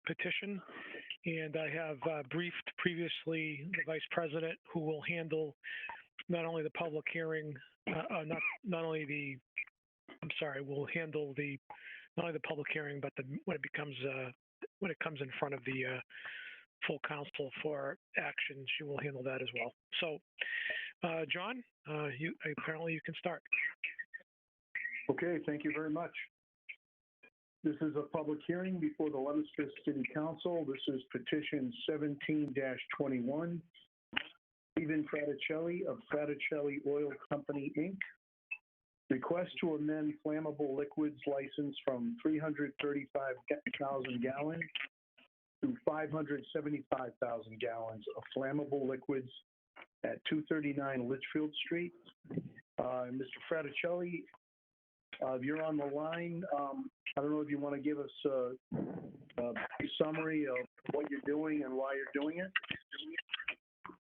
petition, and I have briefed previously the Vice President, who will handle not only the public hearing, not only the, I'm sorry, will handle the not only the public hearing, but when it comes in front of the full council for action, she will handle that as well. So, John, apparently you can start. Okay, thank you very much. This is a public hearing before the Leominster City Council. This is petition 17-21. Stephen Fraticelli of Fraticelli Oil Company, Inc. Request to amend flammable liquids license from 335,000 gallons to 575,000 gallons of flammable liquids at 239 Litchfield Street. Mr. Fraticelli, if you're on the line, I don't know if you want to give us a summary of what you're doing and why you're doing it.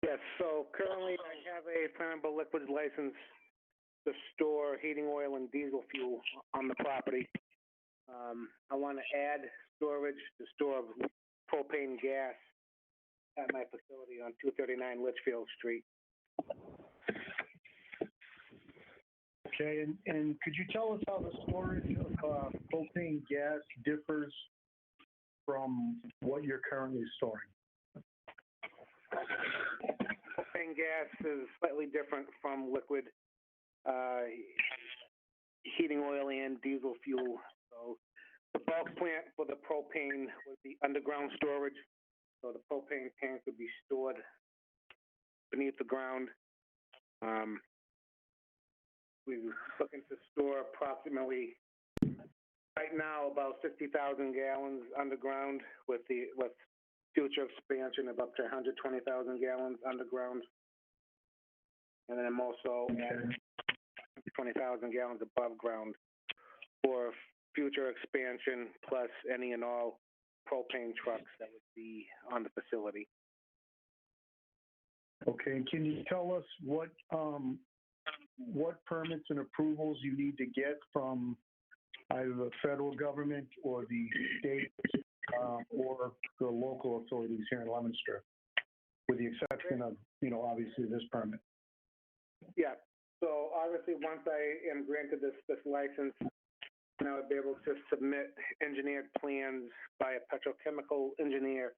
Yes, so currently I have a flammable liquids license to store heating oil and diesel fuel on the property. I want to add storage to store propane gas at my facility on 239 Litchfield Street. Okay, and could you tell us how the storage of propane gas differs from what you're currently storing? Propane gas is slightly different from liquid heating oil and diesel fuel. So the bulk plant for the propane would be underground storage. So the propane tank would be stored beneath the ground. We're looking to store approximately, right now, about 50,000 gallons underground with future expansion of up to 120,000 gallons underground. And then I'm also adding 20,000 gallons above ground for future expansion, plus any and all propane trucks that would be on the facility. Okay, can you tell us what permits and approvals you need to get from either the federal government or the state or the local authorities here in Leominster, with the exception of, obviously this permit? Yeah. So obviously, once I am granted this license, I would be able to submit engineered plans by a petrochemical engineer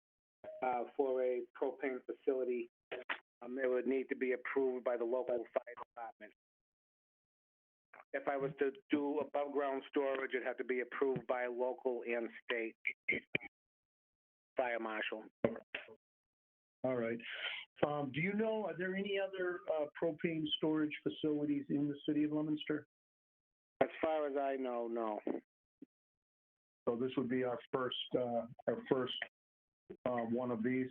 for a propane facility. It would need to be approved by the local fire department. If I was to do above ground storage, it'd have to be approved by local and state fire marshal. All right. Do you know, are there any other propane storage facilities in the city of Leominster? As far as I know, no. So this would be our first one of these?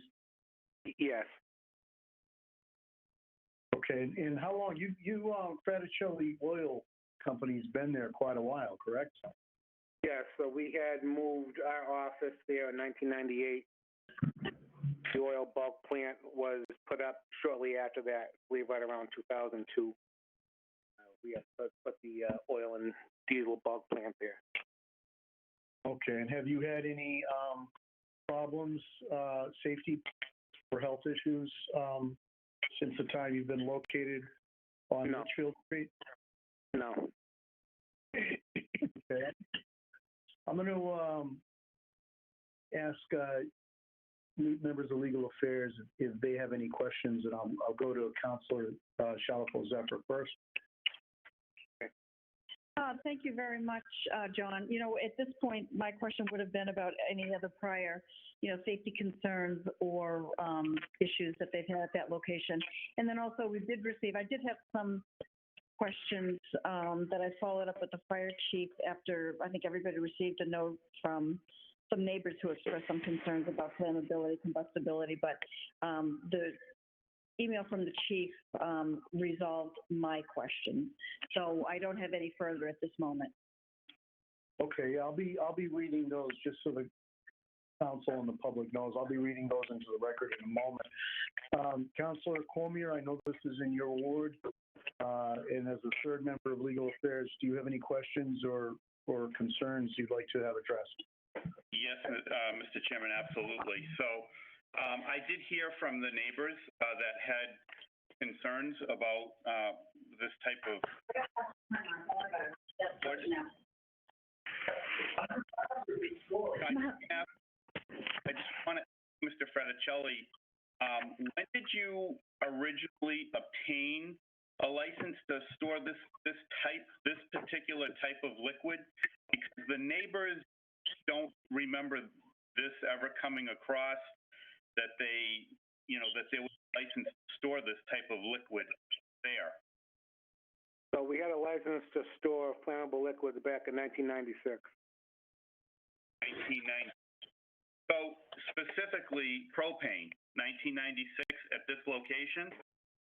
Yes. Okay, and how long? You Fraticelli Oil Company's been there quite a while, correct? Yes, so we had moved our office there in 1998. The oil bulk plant was put up shortly after that, I believe right around 2002. We had put the oil and diesel bulk plant there. Okay, and have you had any problems, safety or health issues since the time you've been located on Litchfield Street? No. Okay. I'm going to ask members of Legal Affairs if they have any questions, and I'll go to Councilor Shalafo-Zephyr first. Thank you very much, John. At this point, my question would have been about any other prior, safety concerns or issues that they've had at that location. And then also I did have some questions that I followed up with the fire chief after I think everybody received a note from some neighbors who expressed some concerns about flammability, combustibility, but the email from the chief resolved my question. So I don't have any further at this moment. Okay, I'll be reading those just so the council and the public knows. I'll be reading those into the record in a moment. Councilor Cormier, I know this is in your ward, and as a third member of Legal Affairs, do you have any questions or concerns you'd like to have addressed? Yes, Mr. Chairman, absolutely. So I did hear from the neighbors that had concerns about this type of. I just want to, Mr. Fraticelli, when did you originally obtain a license to store this particular type of liquid? Because the neighbors don't remember this ever coming across, that they, that there was a license to store this type of liquid there. So we had a license to store flammable liquids back in 1996. 1990. So specifically propane, 1996 at this location?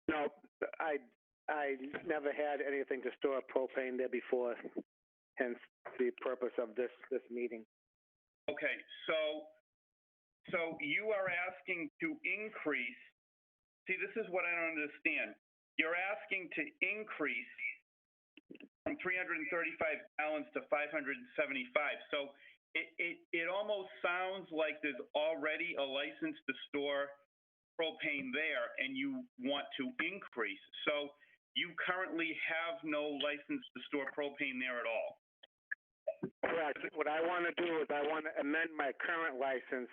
No, I never had anything to store propane there before, hence the purpose of this meeting. Okay, so you are asking to increase, see, this is what I don't understand. You're asking to increase from 335 gallons to 575. So it almost sounds like there's already a license to store propane there and you want to increase. So you currently have no license to store propane there at all. Correct. What I want to do is I want to amend my current license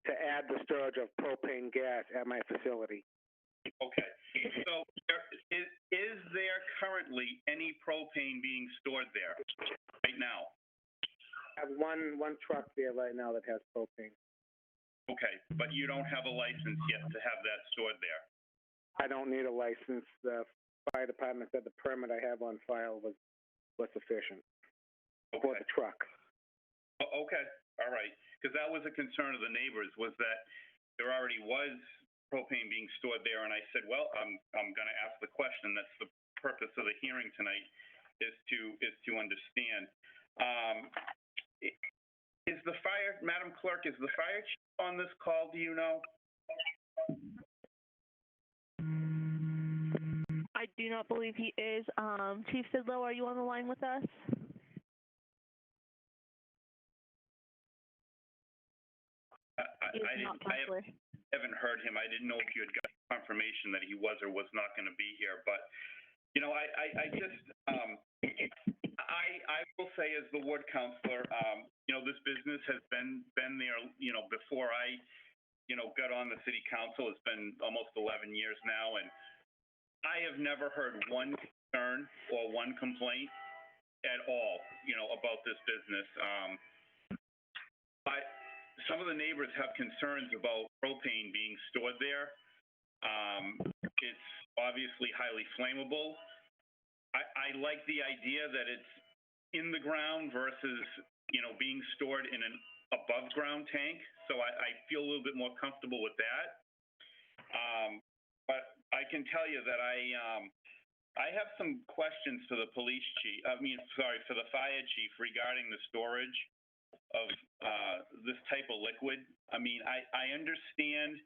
to add the storage of propane gas at my facility. Okay. So is there currently any propane being stored there right now? I have one truck there right now that has propane. Okay, but you don't have a license yet to have that stored there? I don't need a license. The fire department said the permit I have on file was sufficient for the truck. Okay, all right. Because that was a concern of the neighbors, was that there already was propane being stored there, and I said, well, I'm going to ask the question. That's the purpose of the hearing tonight, is to understand. Madam Clerk, is the fire chief on this call? Do you know? I do not believe he is. Chief Sidlow, are you on the line with us? I haven't heard him. I didn't know if you had got confirmation that he was or was not going to be here. But, I will say, as the ward counselor, this business has been there, before I, got on the city council. It's been almost 11 years now, and I have never heard one concern or one complaint at all, about this business. But some of the neighbors have concerns about propane being stored there. It's obviously highly flammable. I like the idea that it's in the ground versus, being stored in an above ground tank. So I feel a little bit more comfortable with that. But I can tell you that I have some questions for the police chief. For the fire chief regarding the storage of this type of liquid. I understand,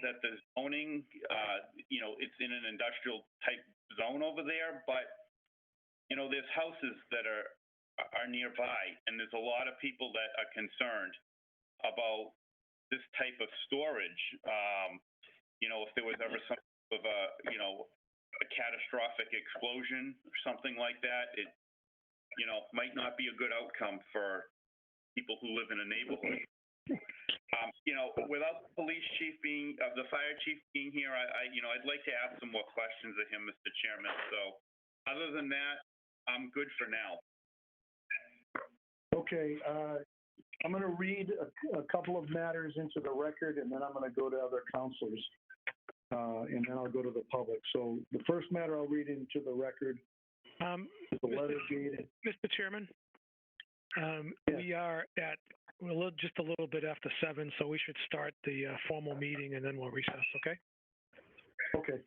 that the zoning, it's in an industrial type zone over there, but there's houses that are nearby, and there's a lot of people that are concerned about this type of storage. If there was ever some of a catastrophic explosion or something like that, it, might not be a good outcome for people who live in a neighborhood. Without the police chief the fire chief being here, I'd like to ask some more questions of him, Mr. Chairman. So other than that, I'm good for now. Okay, I'm going to read a couple of matters into the record, and then I'm going to go to other counselors, and then I'll go to the public. So the first matter I'll read into the record is the letter dated. Mr. Chairman, Yes. we are at just a little bit after 7, so we should start the formal meeting, and then we'll recess, okay? Okay.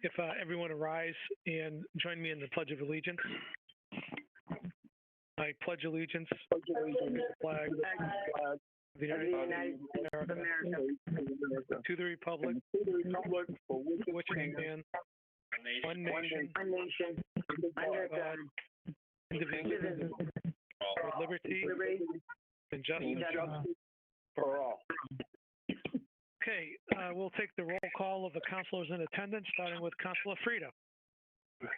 If everyone arise and join me in the Pledge of Allegiance. I pledge allegiance to the flag of the United States of America, to the republic for which it stands, one nation, under God, indivisible, all. with liberty and justice for all. Okay, we'll take the roll call of the councilors in attendance, starting with Councilor Frida,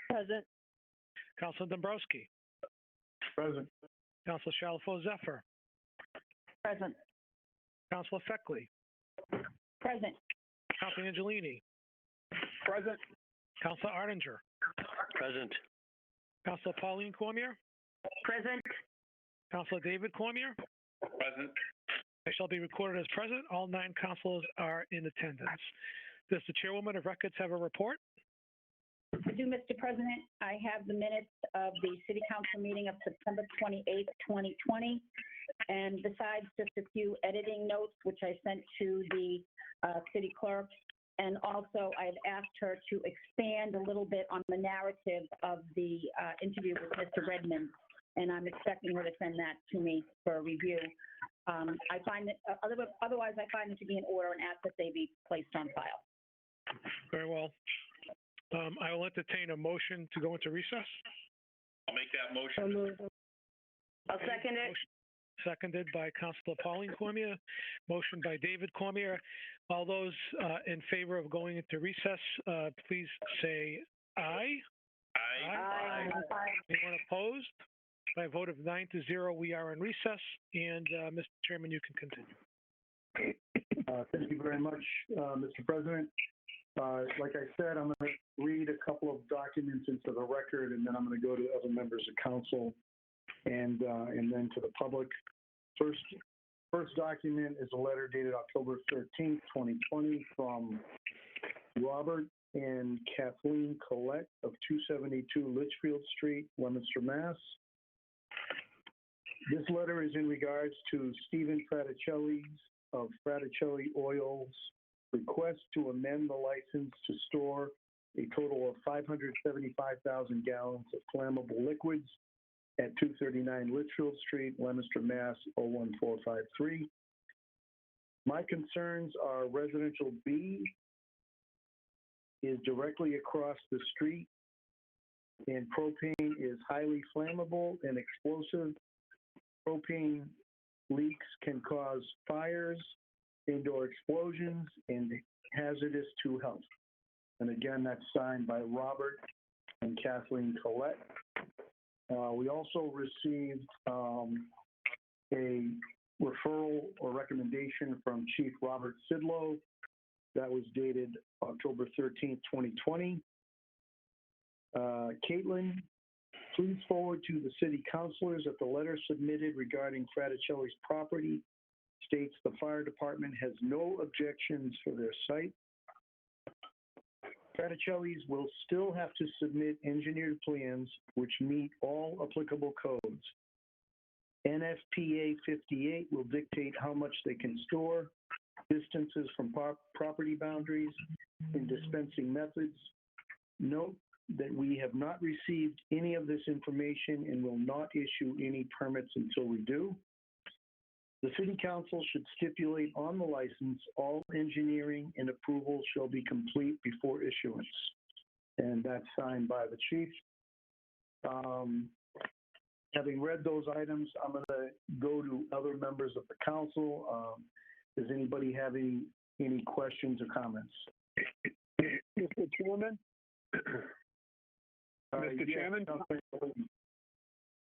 Present. Councilor Dombrowski, Present. Councilor Shalfo Zephyr, Present. Councilor Feckley, Present. Councilor Angelini, Present. Councilor Artinger, Present. Councilor Pauline Cormier, Present. Councilor David Cormier. Present. I shall be recorded as present. All 9 councilors are in attendance. Does the chairwoman of records have a report? I do, Mr. President. I have the minutes of the city council meeting of September 28th, 2020. And besides just a few editing notes, which I sent to the city clerk. And also I've asked her to expand a little bit on the narrative of the interview with Mr. Redmond. And I'm expecting her to send that to me for review. I find that, otherwise I find it to be in order and ask that they be placed on file. Very well. I will entertain a motion to go into recess. I'll make that motion. I'll second it. Seconded by Councilor Pauline Cormier. Motion by David Cormier. All those in favor of going into recess, please say aye. Aye. Anyone opposed? By a vote of 9-0, we are in recess. And Mr. Chairman, you can continue. Thank you very much, Mr. President. Like I said, I'm going to read a couple of documents into the record, and then I'm going to go to other members of council and then to the public. First document is a letter dated October 13th, 2020 from Robert and Kathleen Collette of 272 Litchfield Street, Leominster, Mass. This letter is in regards to Stephen Fraticelli's of Fraticelli Oil's request to amend the license to store a total of 575,000 gallons of flammable liquids at 239 Litchfield Street, Leominster, Mass. 01453. My concerns are residential B is directly across the street, and propane is highly flammable and explosive. Propane leaks can cause fires, indoor explosions, and hazardous to health. And again, that's signed by Robert and Kathleen Collette. We also received a referral or recommendation from Chief Robert Sidlow that was dated October 13th, 2020. Caitlin, please forward to the city councilors that the letter submitted regarding Fraticelli's property states the fire department has no objections for their site. Fraticelli's will still have to submit engineered plans which meet all applicable codes. NFPA 58 will dictate how much they can store, distances from property boundaries, and dispensing methods. Note that we have not received any of this information and will not issue any permits until we do. The city council should stipulate on the license all engineering and approvals shall be complete before issuance. And that's signed by the chief. Having read those items, I'm going to go to other members of the council. Does anybody have any questions or comments? Mr. Chairman? Mr. Chairman?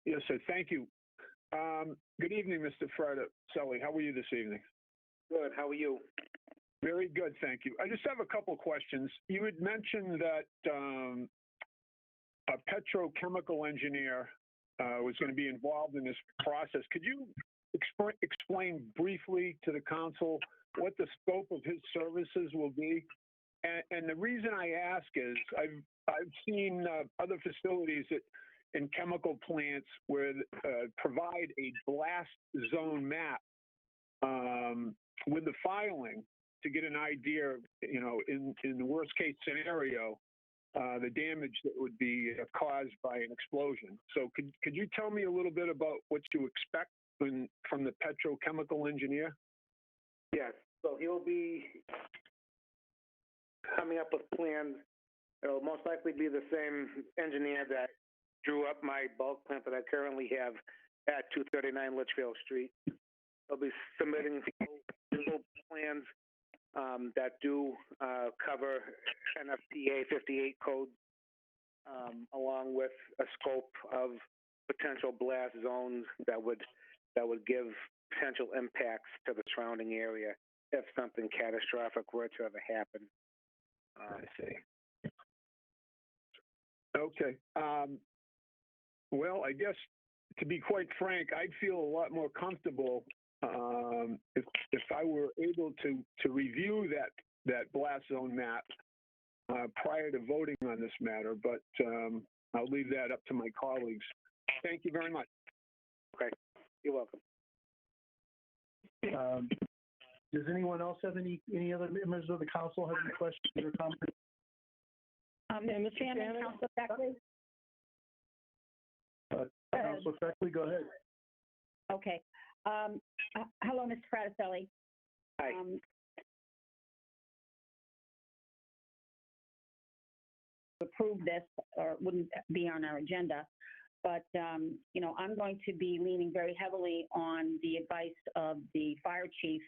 Yes, sir. Thank you. Good evening, Mr. Fraticelli. How are you this evening? Good. How are you? Very good, thank you. I just have a couple questions. You had mentioned that a petrochemical engineer was going to be involved in this process. Could you explain briefly to the council what the scope of his services will be? And the reason I ask is I've seen other facilities in chemical plants where provide a blast zone map with the filing to get an idea, you know, in the worst case scenario, the damage that would be caused by an explosion. So could you tell me a little bit about what you expect from the petrochemical engineer? Yes. So he'll be coming up with plans. It'll most likely be the same engineer that drew up my bulk plant that I currently have at 239 Litchfield Street. They'll be submitting full plans that do cover NFPA 58 codes, along with a scope of potential blast zones that would give potential impacts to the surrounding area if something catastrophic were to ever happen. I see. Okay. Well, I guess, to be quite frank, I'd feel a lot more comfortable if I were able to review that blast zone map prior to voting on this matter, but I'll leave that up to my colleagues. Thank you very much. Okay, you're welcome. Does anyone else have any other members of the council have any questions or comments? Mr. Chairman, Councilor Beckley? Councilor Beckley, go ahead. Okay. Hello, Mr. Fraticelli. Hi. Approve this, or it wouldn't be on our agenda, but, you know, I'm going to be leaning very heavily on the advice of the fire chief.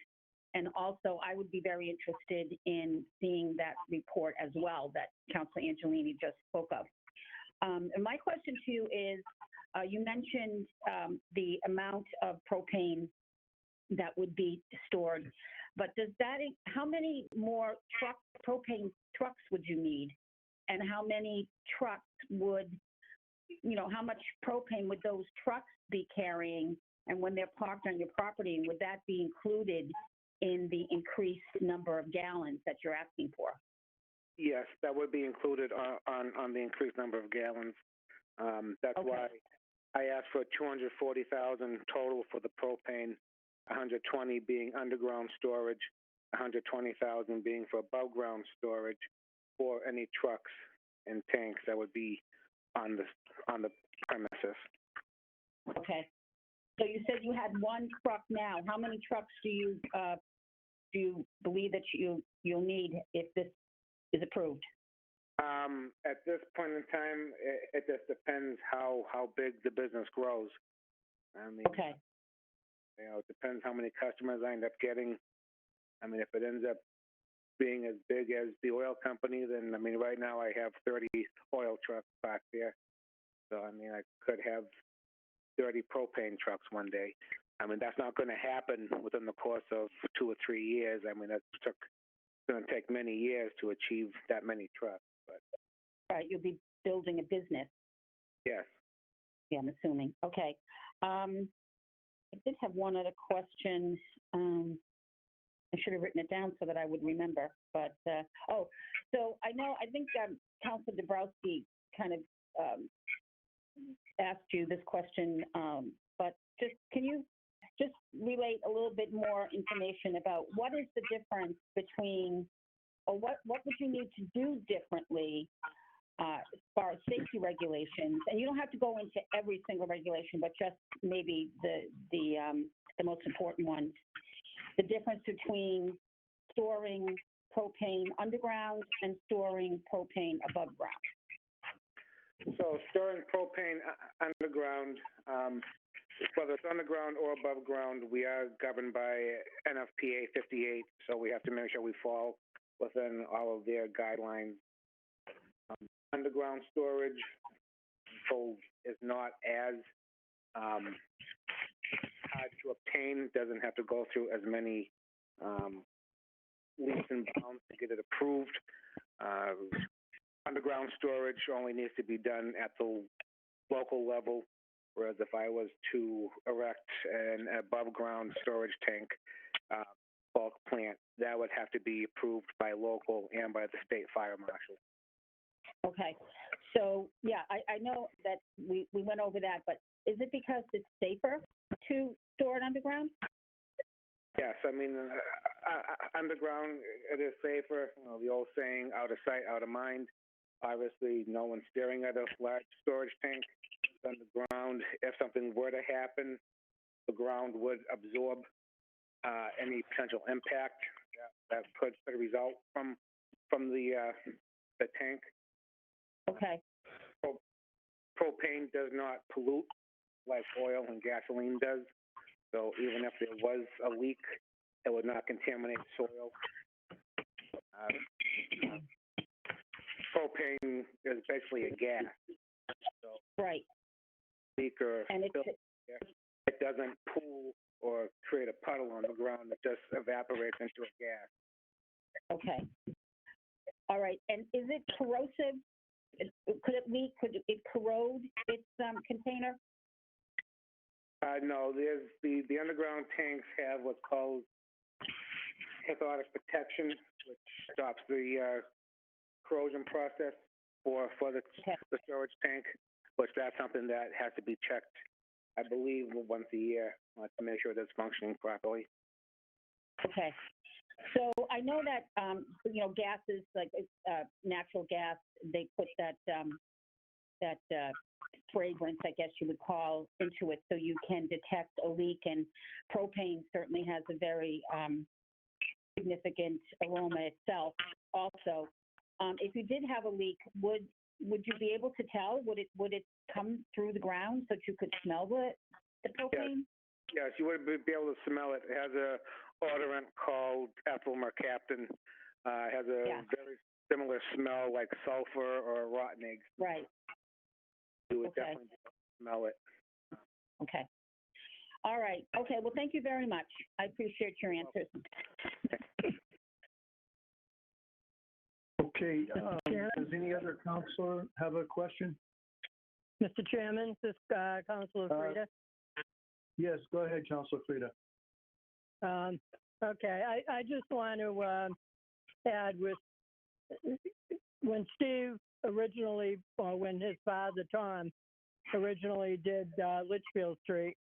And also, I would be very interested in seeing that report as well that Councilor Angelini just spoke of. And my question to you is, you mentioned the amount of propane that would be stored, but does that, how many more propane trucks would you need? And how many trucks would, you know, how much propane would those trucks be carrying? And when they're parked on your property, would that be included in the increased number of gallons that you're asking for? Yes, that would be included on the increased number of gallons. That's Okay. why I asked for 240,000 total for the propane, 120 being underground storage, 120,000 being for above ground storage for any trucks and tanks that would be on the premises. Okay. So you said you had one truck now. How many trucks do you believe that you'll need if this is approved? At this point in time, it just depends how big the business grows. I mean, Okay. you know, it depends how many customers I end up getting. I mean, if it ends up being as big as the oil company, then, I mean, right now I have 30 oil trucks back there. So, I mean, I could have 30 propane trucks one day. I mean, that's not going to happen within the course of 2 or 3 years. I mean, it's going to take many years to achieve that many trucks. But Right. You'll be building a business. yes. Yeah, I'm assuming. Okay. I did have one other question. I should have written it down so that I would remember. But, so I think Councilor Dabrowski kind of asked you this question, but can you just relate a little bit more information about what is the difference between, or what would you need to do differently as far as safety regulations? And you don't have to go into every single regulation, but just maybe the most important ones. The difference between storing propane underground and storing propane above ground. So storing propane underground, whether it's underground or above ground, we are governed by NFPA 58, so we have to make sure we fall within all of their guidelines. Underground storage is not as hard to obtain, doesn't have to go through as many leaps and bounds to get it approved. Underground storage only needs to be done at the local level, whereas if I was to erect an above-ground storage tank bulk plant, that would have to be approved by local and by the state fire marshal. Okay. So, yeah, I know that we went over that, but is it because it's safer to store it underground? Yes, I mean, underground, it is safer. You know, the old saying, out of sight, out of mind. Obviously, no one's staring at a large storage tank underground. If something were to happen, the ground would absorb any potential impact that could result from the tank. Okay. Propane does not pollute like oil and gasoline does. So even if there was a leak, it would not contaminate soil. Propane is basically a gas. So Right. leak or And spill, it doesn't pool or create a puddle on the ground. It just evaporates into a gas. okay. All right. And is it corrosive? Could it leak? Could it corrode its container? No, there's the underground tanks have what's called cathodic protection, which stops the corrosion process for the storage tank, which that's something that has to be checked, I believe, once a year to make sure that's functioning properly. Okay. So I know that, gases like natural gas, they put that fragrance, I guess you would call, into it so you can detect a leak. And propane certainly has a very significant aroma itself. Also, if you did have a leak, would you be able to tell? Would it come through the ground so that you could smell the propane? Yes, you would be able to smell it. It has a odorant called ethyl mercaptan. It has a very similar smell like sulfur or rotten eggs. Right. You would definitely be able to smell it. Okay. All right. Okay. Well, thank you very much. I appreciate your answers. Okay, does any other counselor have a question? Mr. Chairman, this is Councilor Frida. Yes, go ahead, Counselor Frida. Okay, I just want to add when Steve originally, or when his father, Tom, originally did Litchfield Street,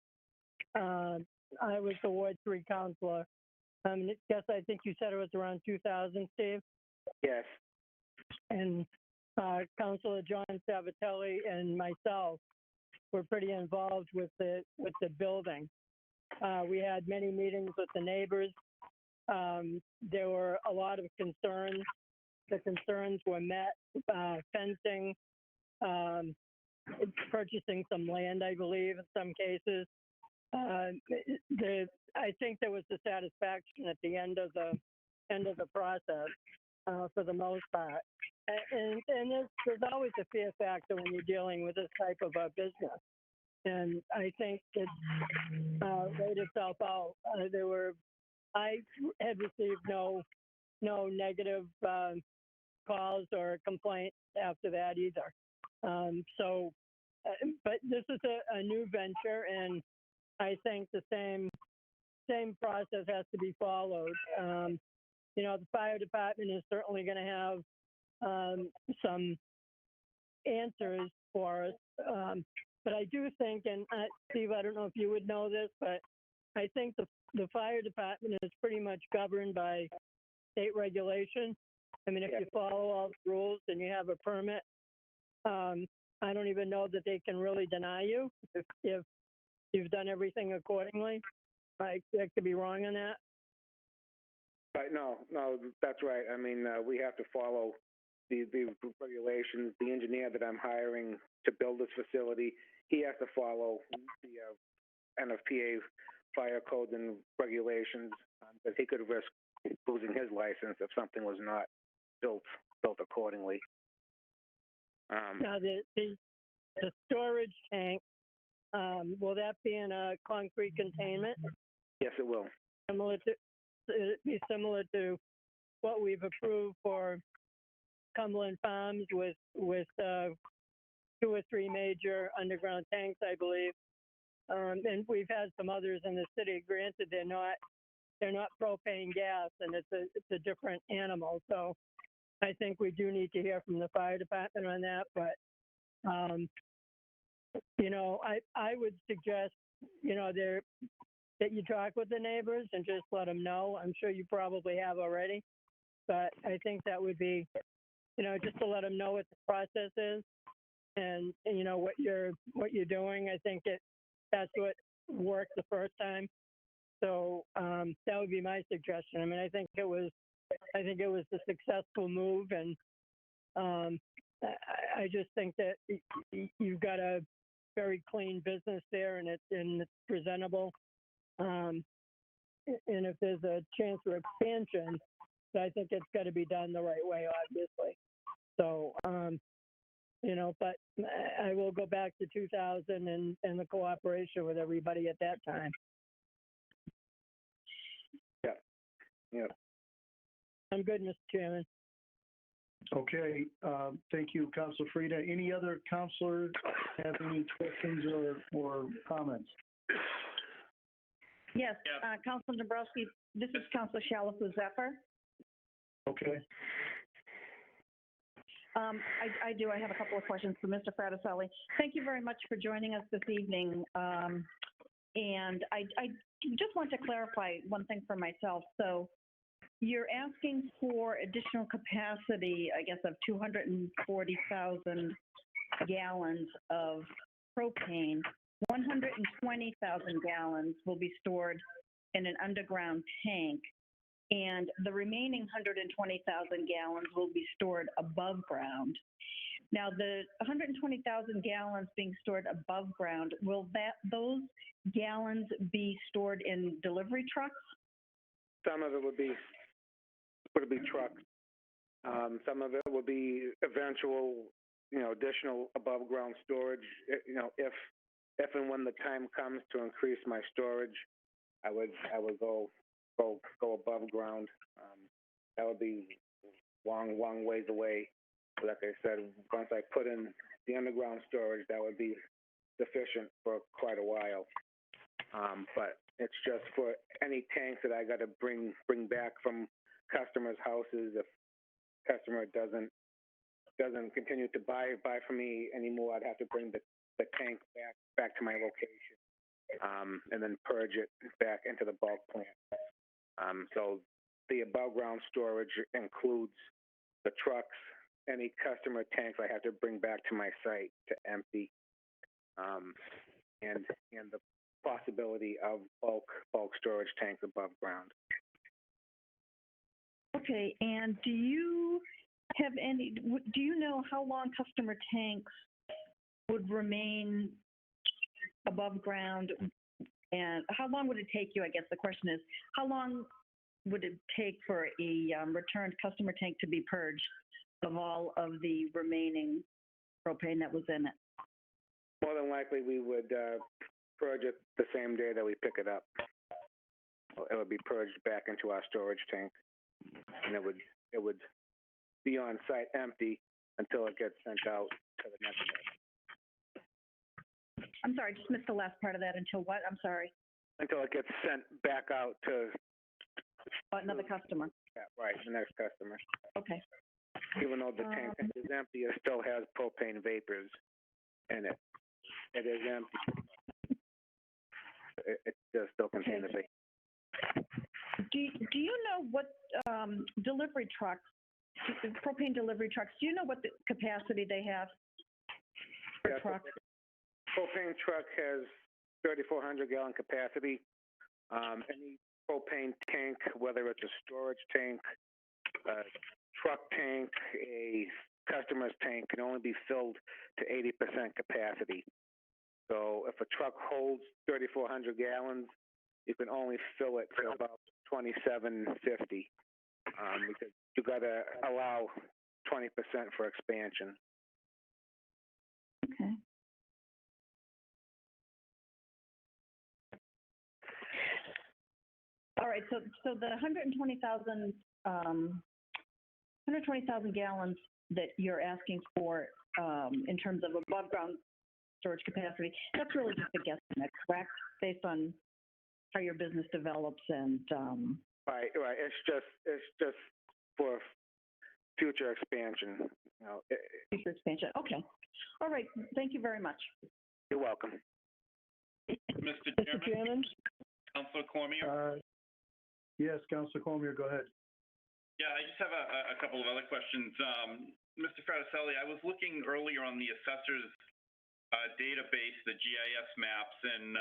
I was the Ward 3 counselor. I think you said it was around 2000, Steve? Yes. And Councilor John Sabatelli and myself were pretty involved with the building. We had many meetings with the neighbors. There were a lot of concerns. The concerns were met, fencing, purchasing some land, I believe, in some cases. I think there was a satisfaction at the end of the process for the most part. And there's always a fear factor when you're dealing with this type of a business. And I think it laid itself out. I had received no negative calls or complaints after that either. But this is a new venture, and I think the same process has to be followed. The fire department is certainly going to have some answers for us. But I do think, and Steve, I don't know if you would know this, but I think the fire department is pretty much governed by state regulation. I mean, if you follow all the rules and you have a permit, I don't even know that they can really deny you if you've done everything accordingly. I could be wrong on that. Right, no, that's right. I mean, we have to follow the regulations. The engineer that I'm hiring to build this facility, he has to follow the NFPA fire codes and regulations, because he could risk losing his license if something was not built accordingly. Now, the storage tank, will that be in a concrete containment? Yes, it will. Be similar to what we've approved for Cumberland Farms with 2 or 3 major underground tanks, I believe. And we've had some others in the city. Granted, they're not propane gas, and it's a different animal. So I think we do need to hear from the fire department on that. But I would suggest that you talk with the neighbors and just let them know. I'm sure you probably have already, but I think that would be, just to let them know what the process is and what you're doing. I think that's what worked the first time. So that would be my suggestion. I mean, I think it was a successful move, and I just think that you've got to very clean business there, and it's presentable. And if there's a chance for expansion, I think it's got to be done the right way, obviously. So, but I will go back to 2000 and the cooperation with everybody at that time. Yeah. Yeah. I'm good, Mr. Chairman. Okay, thank you, Councilor Frida. Any other councilors have any questions or comments? Yes, Councilor Dombrowski, this is Councilor Shalfo Zephyr. Okay. I do. I have a couple of questions for Mr. Fraticelli. Thank you very much for joining us this evening. And I just want to clarify one thing for myself. So you're asking for additional capacity, I guess, of 240,000 gallons of propane. 120,000 gallons will be stored in an underground tank, and the remaining 120,000 gallons will be stored above ground. Now, the 120,000 gallons being stored above ground, will those gallons be stored in delivery trucks? Some of it would be trucks. Some of it will be eventual, additional above ground storage. If and when the time comes to increase my storage, I would go above ground. That would be long ways away. Like I said, once I put in the underground storage, that would be sufficient for quite a while. But it's just for any tanks that I got to bring back from customers' houses. If customer doesn't continue to buy from me anymore, I'd have to bring the tank back to my location, and then purge it back into the bulk plant. So the above ground storage includes the trucks, any customer tanks I have to bring back to my site to empty, and the possibility of bulk storage tanks above ground. Okay, and do you know how long customer tanks would remain above ground, and how long would it take you, I guess the question is, how long would it take for a returned customer tank to be purged of all of the remaining propane that was in it? More than likely, we would purge it the same day that we pick it up. It would be purged back into our storage tank, and it would be on site empty until it gets sent out to the next day. I'm sorry, I just missed the last part of that. Until what? I'm sorry. Until it gets sent back out to Another customer. Yeah, right, the next customer. Okay. Even though the tank is empty, it still has propane vapors in it. It is empty. It does still contain the vapor. Do you know what delivery trucks, propane delivery trucks, do you know what the capacity they have for trucks? Propane truck has 3,400 gallon capacity. Any propane tank, whether it's a storage tank, a truck tank, a customer's tank, can only be filled to 80% capacity. So if a truck holds 3,400 gallons, you can only fill it to about 2,750, because you got to allow 20% for expansion. Okay. All right. So the 120,000 gallons that you're asking for in terms of above ground storage capacity, that's really just a guesstimate, correct? Based on how your business develops and. Right. It's just for future expansion. Future expansion. Okay. All right. Thank you very much. You're welcome. Mr. Mr. Chairman? Councilor Cormier? Yes, Councilor Cormier, go ahead. Yeah, I just have a couple of other questions. Mr. Fraticelli, I was looking earlier on the assessor's database, the GIS maps, and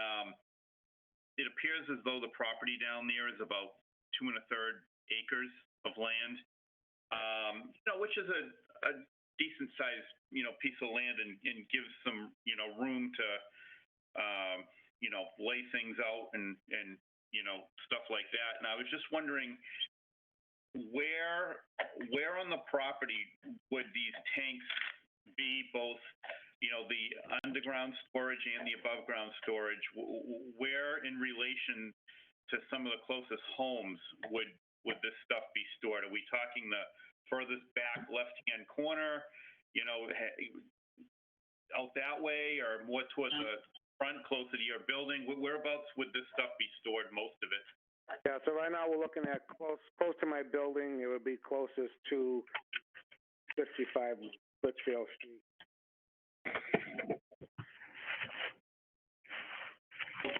it appears as though the property down there is about 2 1/3 acres of land, which is a decent sized, piece of land and gives some, room to, lay things out and, stuff like that. And I was just wondering where on the property would these tanks be, both, the underground storage and the above ground storage? Where in relation to some of the closest homes would this stuff be stored? Are we talking the furthest back left-hand corner, out that way, or more towards the front, closer to your building? Whereabouts would this stuff be stored, most of it? Yeah, so right now we're looking at close to my building. It would be closest to 55 Litchfield Street.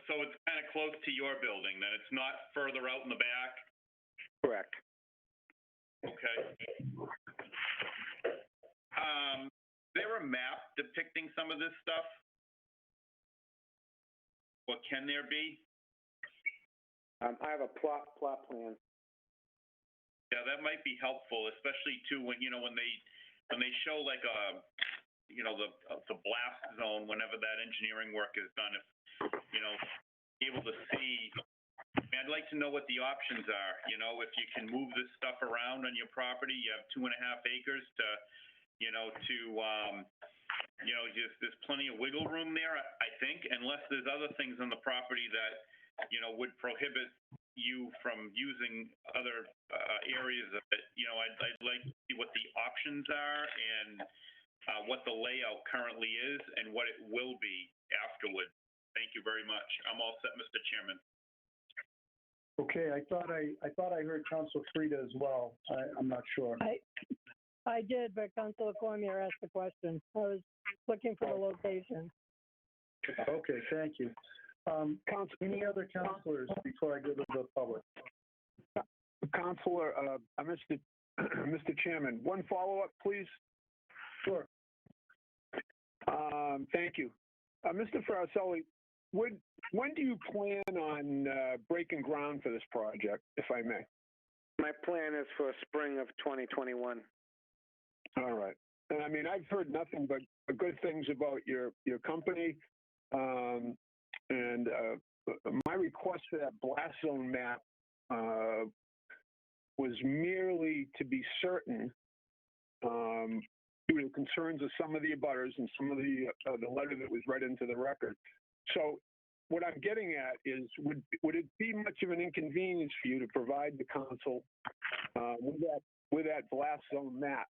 So it's kind of close to your building, then? It's not further out in the back? Correct. Okay. Is there a map depicting some of this stuff? Or can there be? I have a plot plan. Yeah, that might be helpful, especially too when they show like the blast zone whenever that engineering work is done. If able to see, I'd like to know what the options are. If you can move this stuff around on your property, you have 2.5 acres to, there's plenty of wiggle room there, I think, unless there's other things on the property that would prohibit you from using other areas of it. I'd like to see what the options are and what the layout currently is and what it will be afterward. Thank you very much. I'm all set, Mr. Chairman. Okay, I thought I heard Council Frida as well. I'm not sure. I did, but Councilor Cormier asked the question. I was looking for the location. Okay, thank you. Any other councilors before I go to the public? Councilor, Mr. Chairman, one follow-up, please. Sure. Thank you. Mr. Faracelli, when do you plan on breaking ground for this project, if I may? My plan is for spring of 2021. All right. And I mean, I've heard nothing but good things about your company. And my request for that blast zone map was merely to be certain, due to concerns of some of the abutters and some of the letter that was read into the record. So what I'm getting at is, would it be much of an inconvenience for you to provide the council with that blast zone map?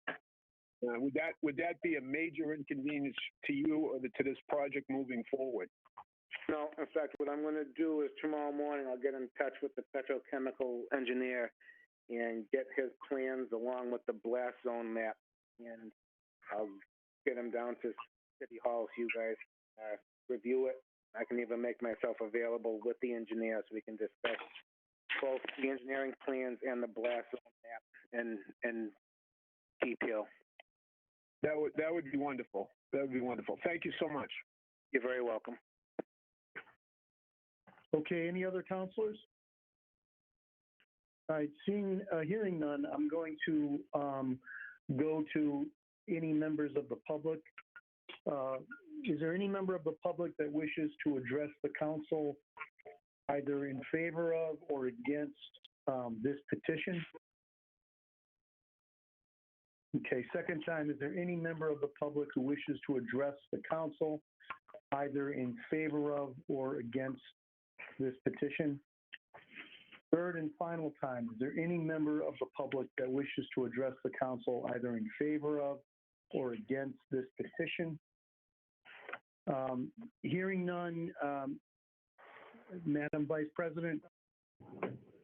Would that be a major inconvenience to you or to this project moving forward? No, in fact, what I'm going to do is tomorrow morning I'll get in touch with the petrochemical engineer and get his plans along with the blast zone map, and I'll get him down to City Hall so you guys review it. I can even make myself available with the engineer so we can discuss both the engineering plans and the blast zone map in detail. That would be wonderful. That would be wonderful. Thank you so much. You're very welcome. Okay, any other councilors? All right, hearing none, I'm going to go to any members of the public. Is there any member of the public that wishes to address the council either in favor of or against this petition? Okay, second time, is there any member of the public who wishes to address the council either in favor of or against this petition? Third and final time, is there any member of the public that wishes to address the council either in favor of or against this petition? Hearing none, Madam Vice President,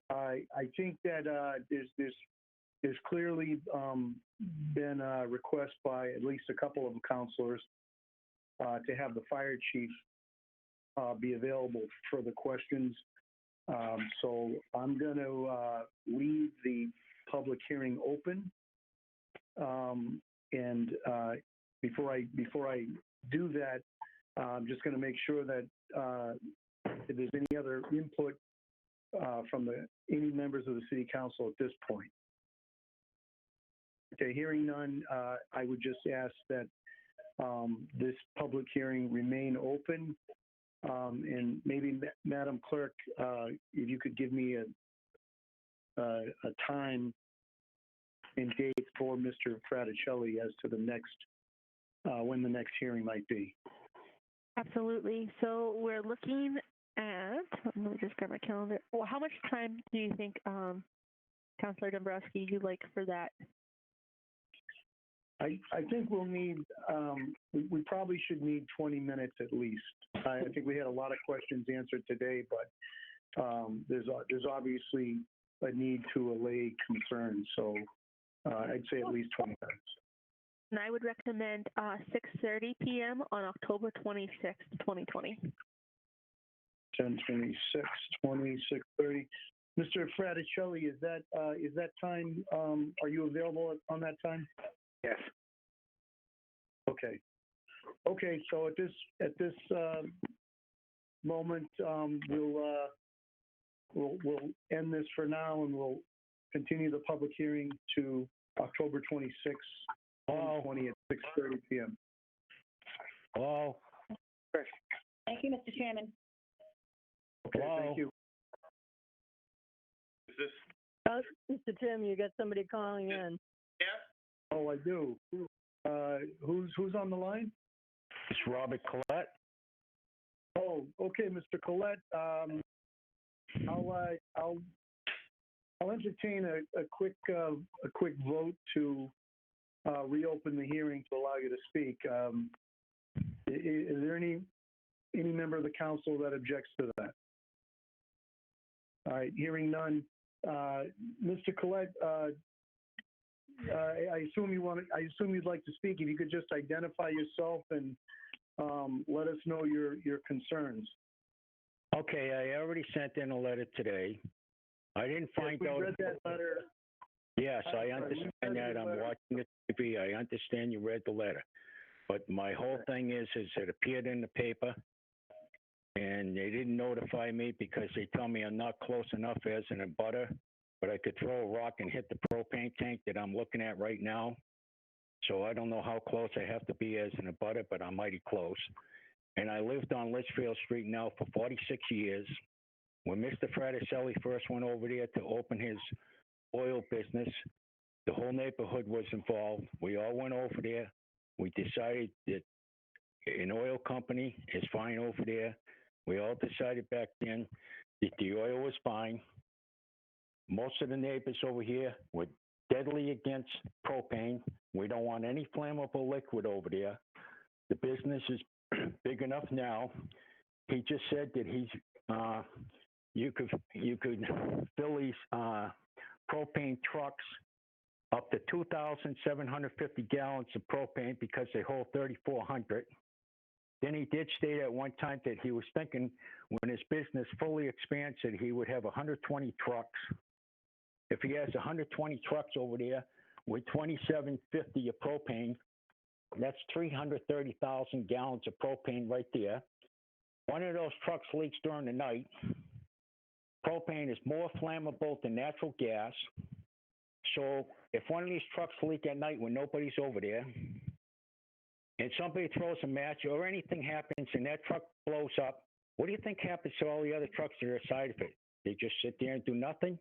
I think that there's clearly been a request by at least a couple of councilors to have the fire chief be available for the questions. So I'm going to leave the public hearing open. And before I do that, I'm just going to make sure that if there's any other input from any members of the City Council at this point. Okay, hearing none, I would just ask that this public hearing remain open. And maybe, Madam Clerk, if you could give me a time and date for Mr. Fraticelli as to the next, when the next hearing might be. Absolutely. So we're looking at, let me just grab my calendar. Well, how much time do you think, Councilor Dombrowski, you'd like for that? I think we'll need, we probably should need 20 minutes at least. I think we had a lot of questions answered today, but there's obviously a need to allay concerns. So I'd say at least 20 minutes. And I would recommend 6:30 p.m. on October 26th, 2020. 10:26, 6:30. Mr. Fraticelli, is that time, are you available on that time? Yes. Okay. Okay, so at this moment, we'll end this for now, and we'll continue the public hearing to October 26th, 2020 at 6:30 p.m. Hello? Thank you, Mr. Chairman. Okay, Hello? thank you. Is this, Mr. Tim, you got somebody calling in. yeah? Oh, I do. Who's on the line? It's Robert Collette. Oh, okay, Mr. Collette. I'll entertain a quick vote to reopen the hearing to allow you to speak. Is there any member of the council that objects to that? All right, hearing none. Mr. Collette, I assume you'd like to speak. If you could just identify yourself and let us know your concerns. Okay, I already sent in a letter today. I didn't find Yes, out. we read that letter. Yes, I understand that. I'm watching the TV. I understand you read the letter. But my whole thing is it appeared in the paper, and they didn't notify me because they tell me I'm not close enough as an abutter, but I could throw a rock and hit the propane tank that I'm looking at right now. So I don't know how close I have to be as an abutter, but I'm mighty close. And I lived on Litchfield Street now for 46 years. When Mr. Fraticelli first went over there to open his oil business, the whole neighborhood was involved. We all went over there. We decided that an oil company is fine over there. We all decided back then that the oil was fine. Most of the neighbors over here were deadly against propane. We don't want any flammable liquid over there. The business is big enough now. He just said that you could fill these propane trucks up to 2,750 gallons of propane because they hold 3,400. Then he did state at one time that he was thinking when his business fully expands that he would have 120 trucks. If he has 120 trucks over there with 2,750 of propane, that's 330,000 gallons of propane right there. One of those trucks leaks during the night. Propane is more flammable than natural gas. So if one of these trucks leak at night when nobody's over there, and somebody throws a match or anything happens and that truck blows up, what do you think happens to all the other trucks that are aside of it? They just sit there and do nothing?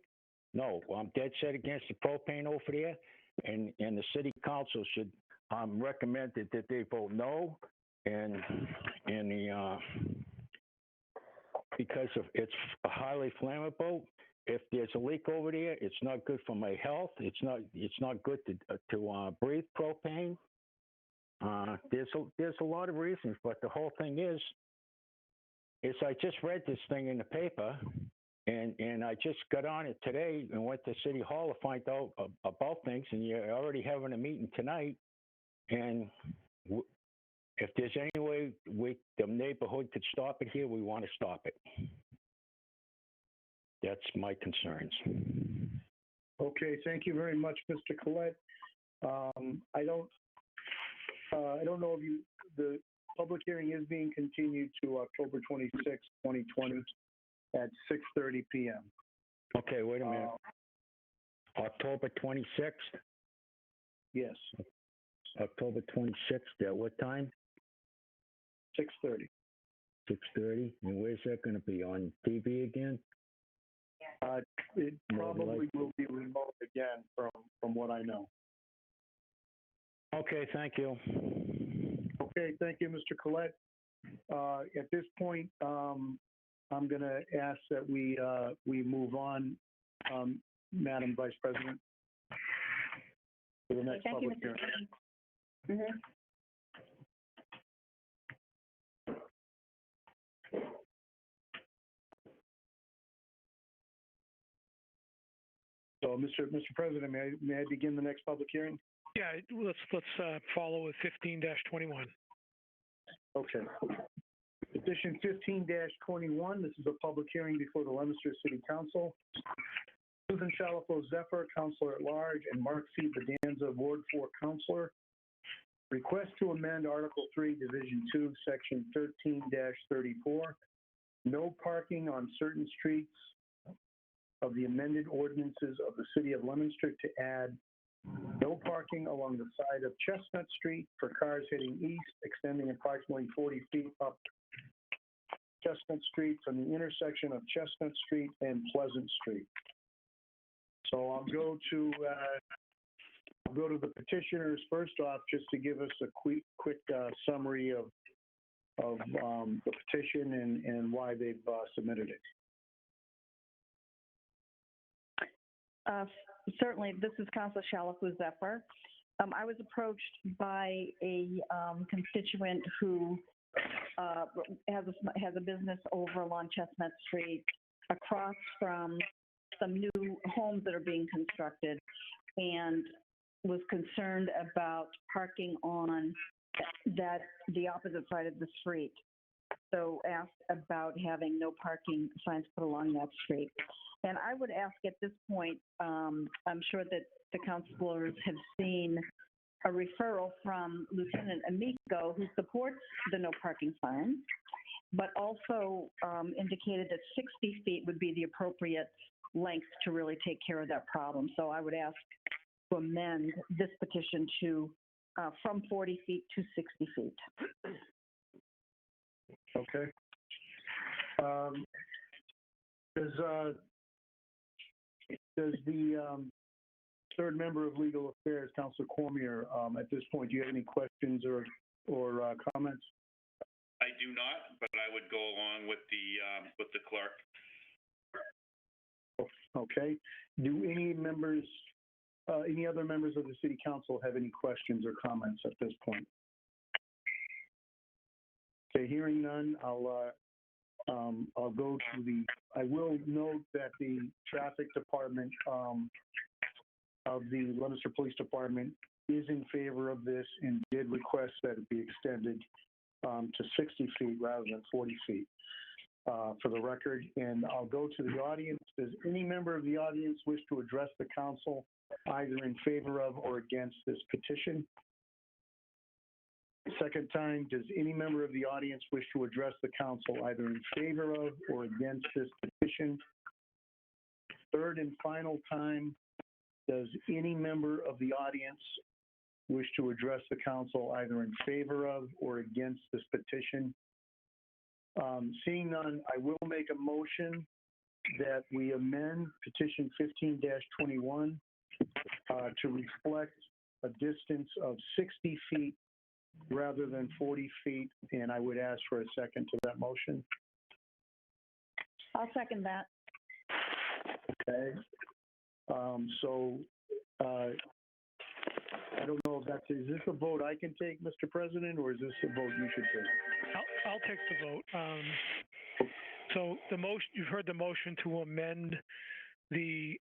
No, I'm dead set against the propane over there, and the city council should recommend that they vote no, and the because of it's highly flammable. If there's a leak over there, it's not good for my health. It's not good to breathe propane. There's a lot of reasons, but the whole thing is I just read this thing in the paper, and I just got on it today and went to City Hall to find out about things, and you're already having a meeting tonight, and if there's any way the neighborhood could stop it here, we want to stop it. That's my concerns. Okay, thank you very much, Mr. Collette. I don't know if the public hearing is being continued to October 26, 2020 at 6:30 p.m. Okay, wait a minute. October 26th? Yes, October 26th, at what time? 6:30. 6:30? And where's that going to be, on TV again? It More probably likely. will be remote again, from what I know. Okay, thank you. Okay, thank you, Mr. Collette. At this point, I'm going to ask that we move on, Madam Vice President, to the next Thank you, public Mr. hearing. Chairman. So, Mr. President, may I begin the next public hearing? Yeah, let's follow with 15-21. Okay. Petition 15-21, this is a public hearing before the Leominster City Council. Susan Shalafo Zephyr, Councilor at Large, and Mark C. Bedanza, Ward 4 Councilor. Request to amend Article 3, Division 2, Section 13-34, no parking on certain streets of the amended ordinances of the City of Leominster to add no parking along the side of Chestnut Street for cars heading east, extending approximately 40 feet up Chestnut Street from the intersection of Chestnut Street and Pleasant Street. So I'll go to the petitioners first off, just to give us a quick summary of the petition and why they've submitted it. Certainly, this is Councilor Shalafo Zephyr. I was approached by a constituent who has a business over along Chestnut Street, across from some new homes that are being constructed, and was concerned about parking on the opposite side of the street. So asked about having no parking signs put along that street. And I would ask at this point, I'm sure that the councilors have seen a referral from Lieutenant Amico, who supports the no parking signs, but also indicated that 60 feet would be the appropriate length to really take care of that problem. So I would ask to amend this petition to from 40 feet to 60 feet. Okay. Does the third member of Legal Affairs, Councilor Cormier, at this point, do you have any questions or comments? I do not, but I would go along with the clerk. Okay. Do any other members of the City Council have any questions or comments at this point? Okay, hearing none, I'll go to I will note that the traffic department of the Leominster Police Department is in favor of this and did request that it be extended to 60 feet rather than 40 feet for the record. And I'll go to the audience. Does any member of the audience wish to address the council either in favor of or against this petition? Second time, does any member of the audience wish to address the council either in favor of or against this petition? Third and final time, does any member of the audience wish to address the council either in favor of or against this petition? Seeing none, I will make a motion that we amend petition 15-21 to reflect a distance of 60 feet rather than 40 feet, and I would ask for a second to that motion. I'll second that. Okay. I don't know if is this a vote I can take, Mr. President, or is this a vote you should take? I'll take the vote. So you've heard the motion to amend the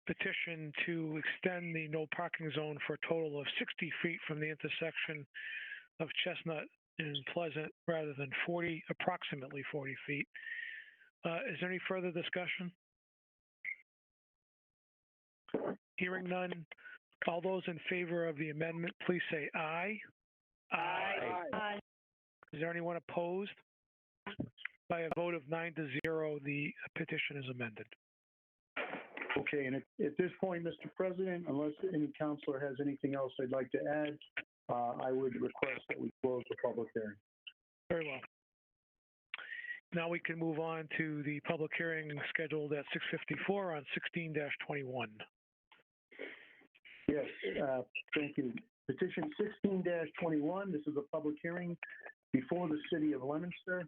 petition to extend the no parking zone for a total of 60 feet from the intersection of Chestnut and Pleasant rather than approximately 40 feet. Is there any further discussion? Hearing none, all those in favor of the amendment, please say aye. Aye. Aye. Is there anyone opposed? By a vote of 9-0, the petition is amended. Okay, and at this point, Mr. President, unless any counselor has anything else they'd like to add, I would request that we close the public hearing. Very well. Now we can move on to the public hearing scheduled at 6:54 on 16-21. Yes, thank you. Petition 16-21, this is a public hearing before the City of Leominster.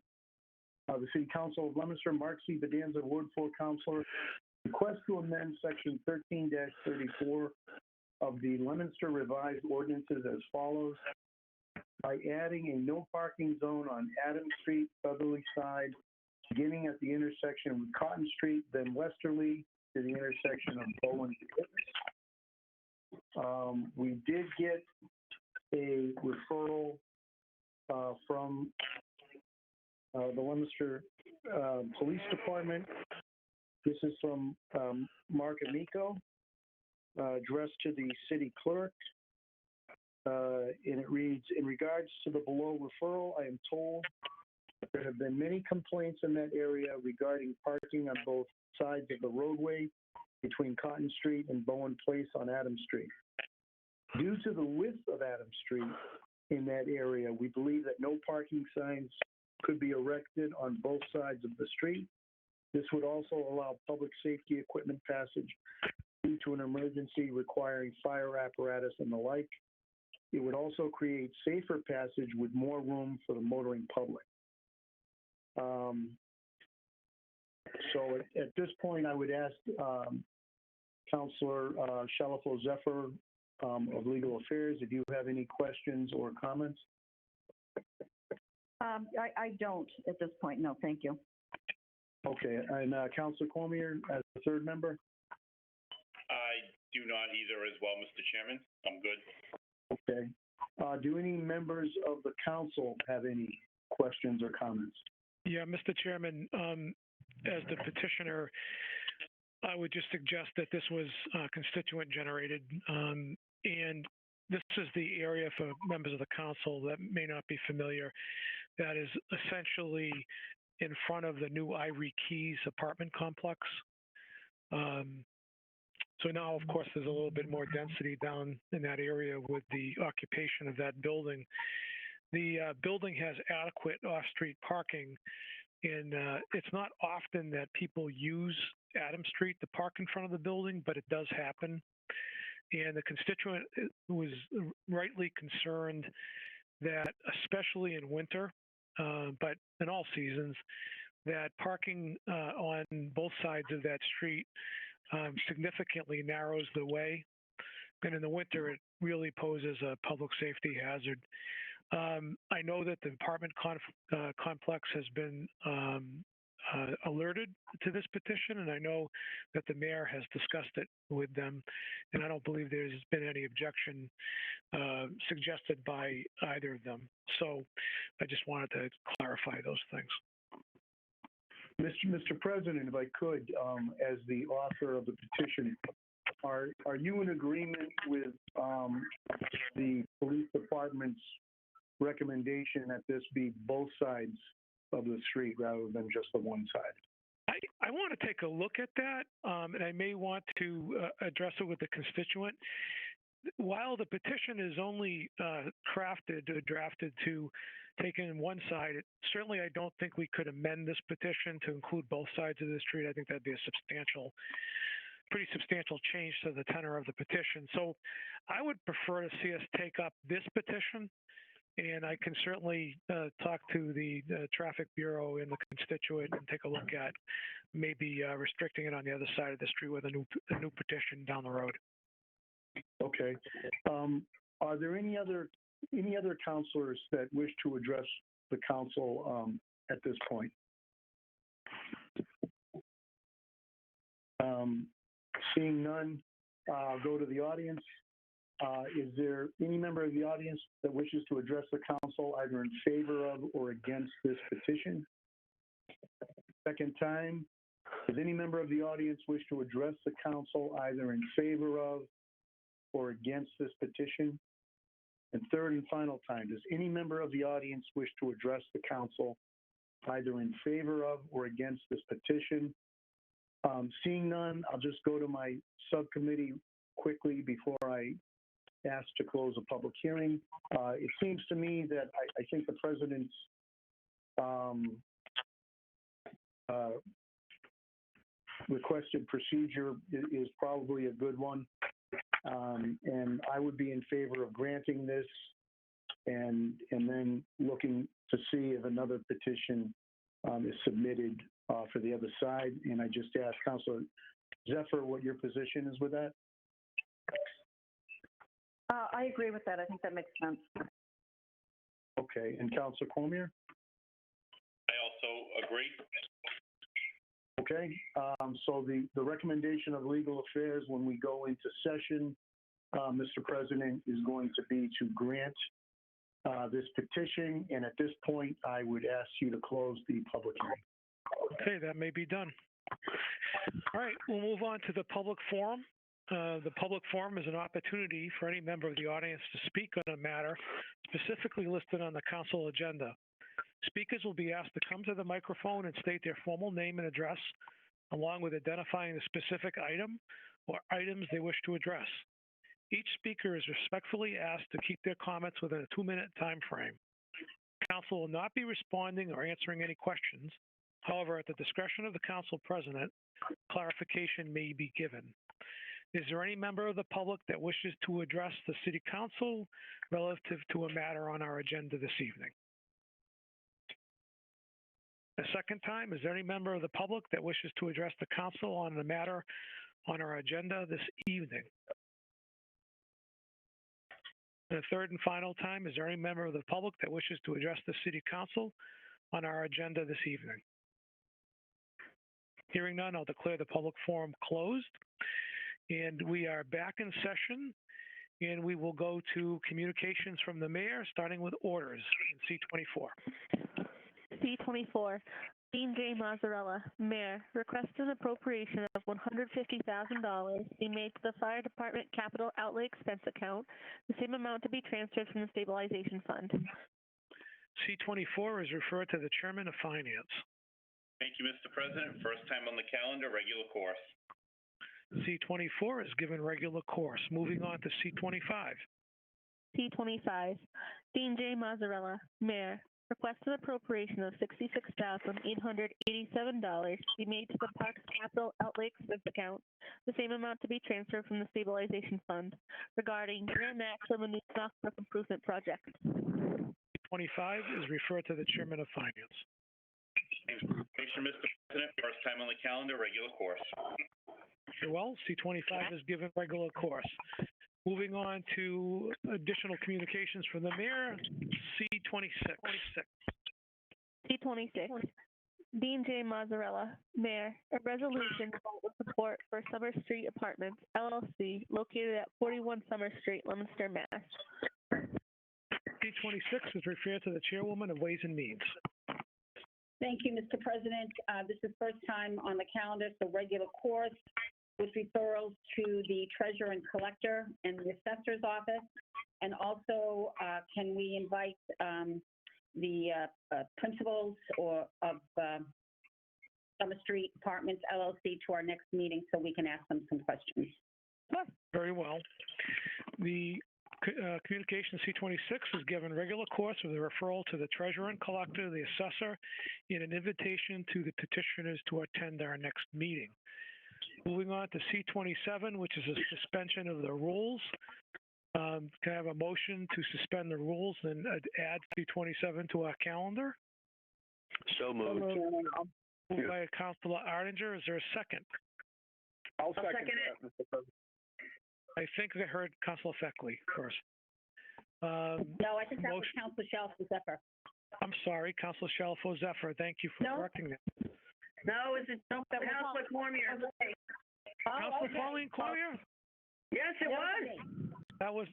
The City Council of Leominster, Mark C. Bedanza, Ward 4 Councilor, request to amend Section 13-34 of the Leominster Revised Ordinances as follows. By adding a no parking zone on Adams Street, southerly side, beginning at the intersection with Cotton Street, then westerly to the intersection of Bowen and Witness. We did get a referral from the Leominster Police Department. This is from Mark Amico, addressed to the city clerk. And it reads, in regards to the below referral, I am told that there have been many complaints in that area regarding parking on both sides of the roadway between Cotton Street and Bowen Place on Adams Street. Due to the width of Adams Street in that area, we believe that no parking signs could be erected on both sides of the street. This would also allow public safety equipment passage due to an emergency requiring fire apparatus and the like. It would also create safer passage with more room for the motoring public. So at this point, I would ask Councilor Shalafo Zephyr of Legal Affairs, if you have any questions or comments. I don't at this point. No, thank you. Okay, and Councilor Cormier as the third member? I do not either as well, Mr. Chairman. I'm good. Okay. Do any members of the council have any questions or comments? Yeah, Mr. Chairman, as the petitioner, I would just suggest that this was constituent generated, and this is the area for members of the council that may not be familiar. That is essentially in front of the new Ivory Keys apartment complex. So now, of course, there's a little bit more density down in that area with the occupation of that building. The building has adequate off-street parking, and it's not often that people use Adams Street to park in front of the building, but it does happen. And the constituent was rightly concerned that, especially in winter, but in all seasons, that parking on both sides of that street significantly narrows the way. And in the winter, it really poses a public safety hazard. I know that the apartment complex has been alerted to this petition, and I know that the mayor has discussed it with them, and I don't believe there's been any objection suggested by either of them. So I just wanted to clarify those things. Mr. President, if I could, as the author of the petition, are you in agreement with the police department's recommendation that this be both sides of the street rather than just the one side? I want to take a look at that, and I may want to address it with the constituent. While the petition is only drafted to take in one side, certainly I don't think we could amend this petition to include both sides of the street. I think that'd be a pretty substantial change to the tenor of the petition. So I would prefer to see us take up this petition, and I can certainly talk to the traffic bureau and the constituent and take a look at maybe restricting it on the other side of the street with a new petition down the road. Okay. Are there any other councilors that wish to address the council at this point? Seeing none, I'll go to the audience. Is there any member of the audience that wishes to address the council either in favor of or against this petition? Second time, does any member of the audience wish to address the council either in favor of or against this petition? And third and final time, does any member of the audience wish to address the council either in favor of or against this petition? Seeing none, I'll just go to my subcommittee quickly before I ask to close a public hearing. It seems to me that I think the president's requested procedure is probably a good one. And I would be in favor of granting this and then looking to see if another petition is submitted for the other side. And I just asked Councilor Zephyr what your position is with that. I agree with that. I think that makes sense. Okay, and Councilor Cormier? I also agree. Okay, so the recommendation of Legal Affairs when we go into session, Mr. President, is going to be to grant this petition, and at this point, I would ask you to close the public hearing. Okay, that may be done. All right, we'll move on to the public forum. The public forum is an opportunity for any member of the audience to speak on a matter specifically listed on the council agenda. Speakers will be asked to come to the microphone and state their formal name and address, along with identifying the specific item or items they wish to address. Each speaker is respectfully asked to keep their comments within a 2-minute time frame. Council will not be responding or answering any questions. However, at the discretion of the council president, clarification may be given. Is there any member of the public that wishes to address the city council relative to a matter on our agenda this evening? A second time, is there any member of the public that wishes to address the council on the matter on our agenda this evening? And a third and final time, is there any member of the public that wishes to address the city council on our agenda this evening? Hearing none, I'll declare the public forum closed. And we are back in session, and we will go to communications from the mayor, starting with orders in C24. C24, Dean J. Mazzarella, Mayor, request an appropriation of $150,000 be made to the Fire Department Capital Outlay Expense Account, the same amount to be transferred from the Stabilization Fund. C24 is referred to the Chairman of Finance. Thank you, Mr. President. First time on the calendar, regular course. C24 is given regular course. Moving on to C25. C25, Dean J. Mazzarella, Mayor, request an appropriation of $66,887 be made to the Parks Capital Outlay Expense Account, the same amount to be transferred from the Stabilization Fund, regarding Grand Max and the New Knoxbrook Improvement Project. C25 is referred to the Chairman of Finance. Information, Mr. President. First time on the calendar, regular course. Very well. C25 is given regular course. Moving on to additional communications from the mayor, C26. C26, Dean J. Mazzarella, Mayor, a resolution with support for Summer Street Apartments, LLC, located at 41 Summer Street, Leominster, Mass. C26 is referred to the Chairwoman of Ways and Means. Thank you, Mr. President. This is first time on the calendar, so regular course with referrals to the treasurer and collector and the assessor's office. And also, can we invite the principals of Summer Street Apartments LLC to our next meeting so we can ask them some questions? Very well. The communication C26 is given regular course with a referral to the treasurer and collector, the assessor, and an invitation to the petitioners to attend our next meeting. Moving on to C27, which is a suspension of the rules. Can I have a motion to suspend the rules and add C27 to our calendar? So moved. Moved by Councilor Ardinger. Is there a second? I'll second that, Mr. President. I think I heard Councilor Feckley first. No, I think that was Councilor Shalfo Zephyr. I'm sorry, Councilor Shalfo Zephyr. Thank you for correcting that. No, is it Councilor Cormier? Councilor Pauline Cormier? Yes, it was. That was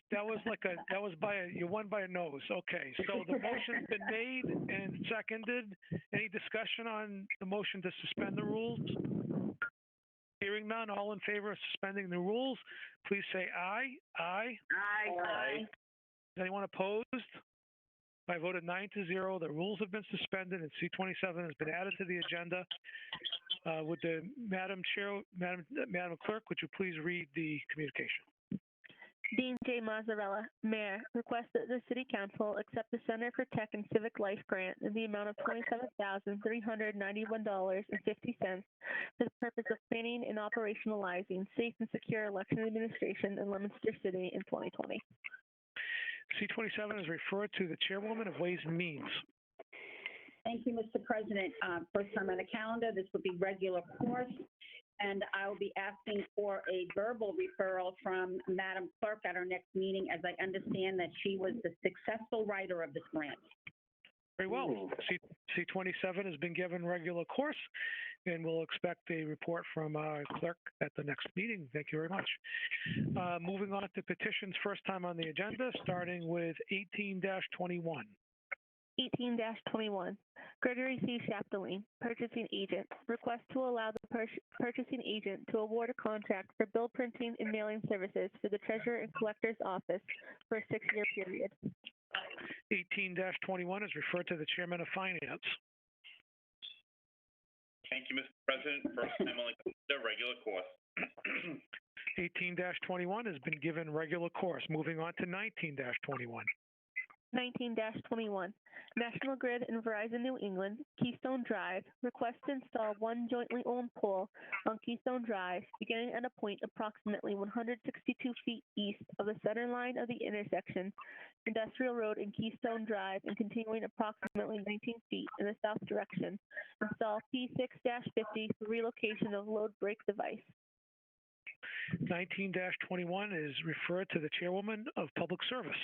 by you won by a nose. Okay, so the motion's been made and seconded. Any discussion on the motion to suspend the rules? Hearing none, all in favor of suspending the rules, please say aye. Aye. Aye. Is anyone opposed? I voted 9-0. The rules have been suspended and C27 has been added to the agenda. Would the Madam Clerk, would you please read the communication? Dean J. Mazzarella, Mayor, requests that the City Council accept the Center for Tech and Civic Life grant in the amount of $27,391.50 for the purpose of planning and operationalizing safe and secure election administration in Leominster City in 2020. C-27 is referred to the Chairwoman of Ways and Means. Thank you, Mr. President. First time on the calendar, this would be regular course, and I'll be asking for a verbal referral from Madam Clerk at our next meeting, as I understand that she was the successful writer of this grant. Very well. C-27 has been given regular course, and we'll expect a report from our clerk at the next meeting. Thank you very much. Moving on to petitions, first time on the agenda, starting with 18-21. 18-21, Gregory C. Chapdelaine, Purchasing Agent, request to allow the purchasing agent to award a contract for bill printing and mailing services for the Treasurer and Collector's Office for a 6-year period. 18-21 is referred to the Chairman of Finance. Thank you, Mr. President. First time on the regular course. 18-21 has been given regular course. Moving on to 19-21. 19-21, National Grid and Verizon New England, Keystone Drive, request to install one jointly owned pole on Keystone Drive, beginning at a point approximately 162 feet east of the center line of the intersection, Industrial Road and Keystone Drive, and continuing approximately 19 feet in the south direction. Install P6-50 for relocation of load break device. 19-21 is referred to the Chairwoman of Public Service.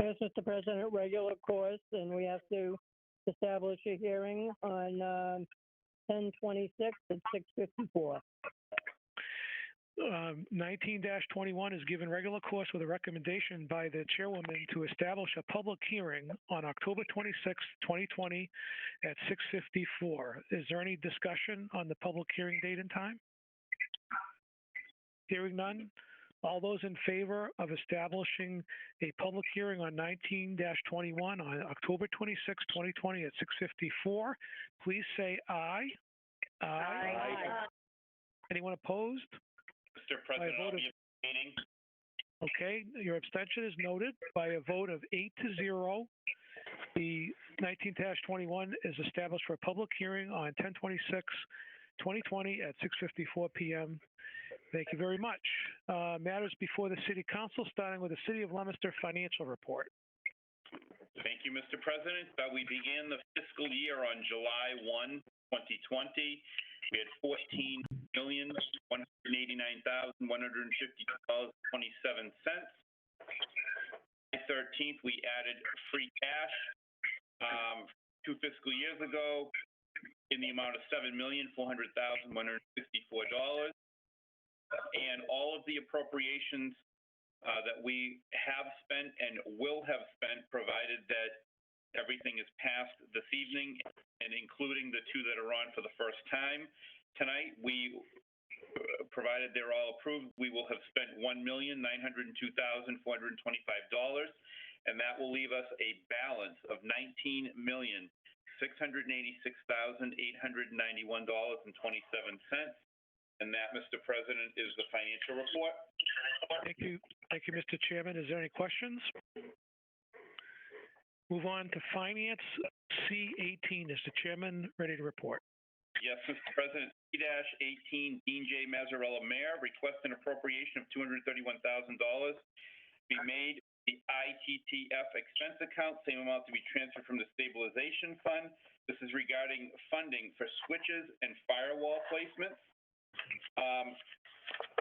Yes, Mr. President, regular course, and we have to establish a hearing on 10/26 at 6:54. 19-21 is given regular course with a recommendation by the Chairwoman to establish a public hearing on October 26, 2020 at 6:54. Is there any discussion on the public hearing date and time? Hearing none. All those in favor of establishing a public hearing on 19-21 on October 26, 2020 at 6:54, please say aye. Aye. Anyone opposed? Mr. President, I'll be abstaining. Okay, your abstention is noted by a vote of 8-0. The 19-21 is established for a public hearing on 10/26/2020 at 6:54 p.m. Thank you very much. Matters before the City Council, starting with the City of Leominster Financial Report. Thank you, Mr. President. We began the fiscal year on July 1, 2020. We had $14,189,152.27. July 13th, we added free cash 2 fiscal years ago in the amount of $7,400,164. And all of the appropriations that we have spent and will have spent, provided that everything is passed this evening, and including the 2 that are on for the first time tonight, we, provided they're all approved, we will have spent $1,902,425, and that will leave us a balance of $19,686,891.27. And that, Mr. President, is the financial report. Thank you. Thank you, Mr. Chairman. Is there any questions? Move on to Finance. C-18. Is the Chairman ready to report? Yes, Mr. President. C-18, Dean J. Mazzarella, Mayor, request an appropriation of $231,000 be made the ITTF expense account, same amount to be transferred from the stabilization fund. This is regarding funding for switches and firewall placements.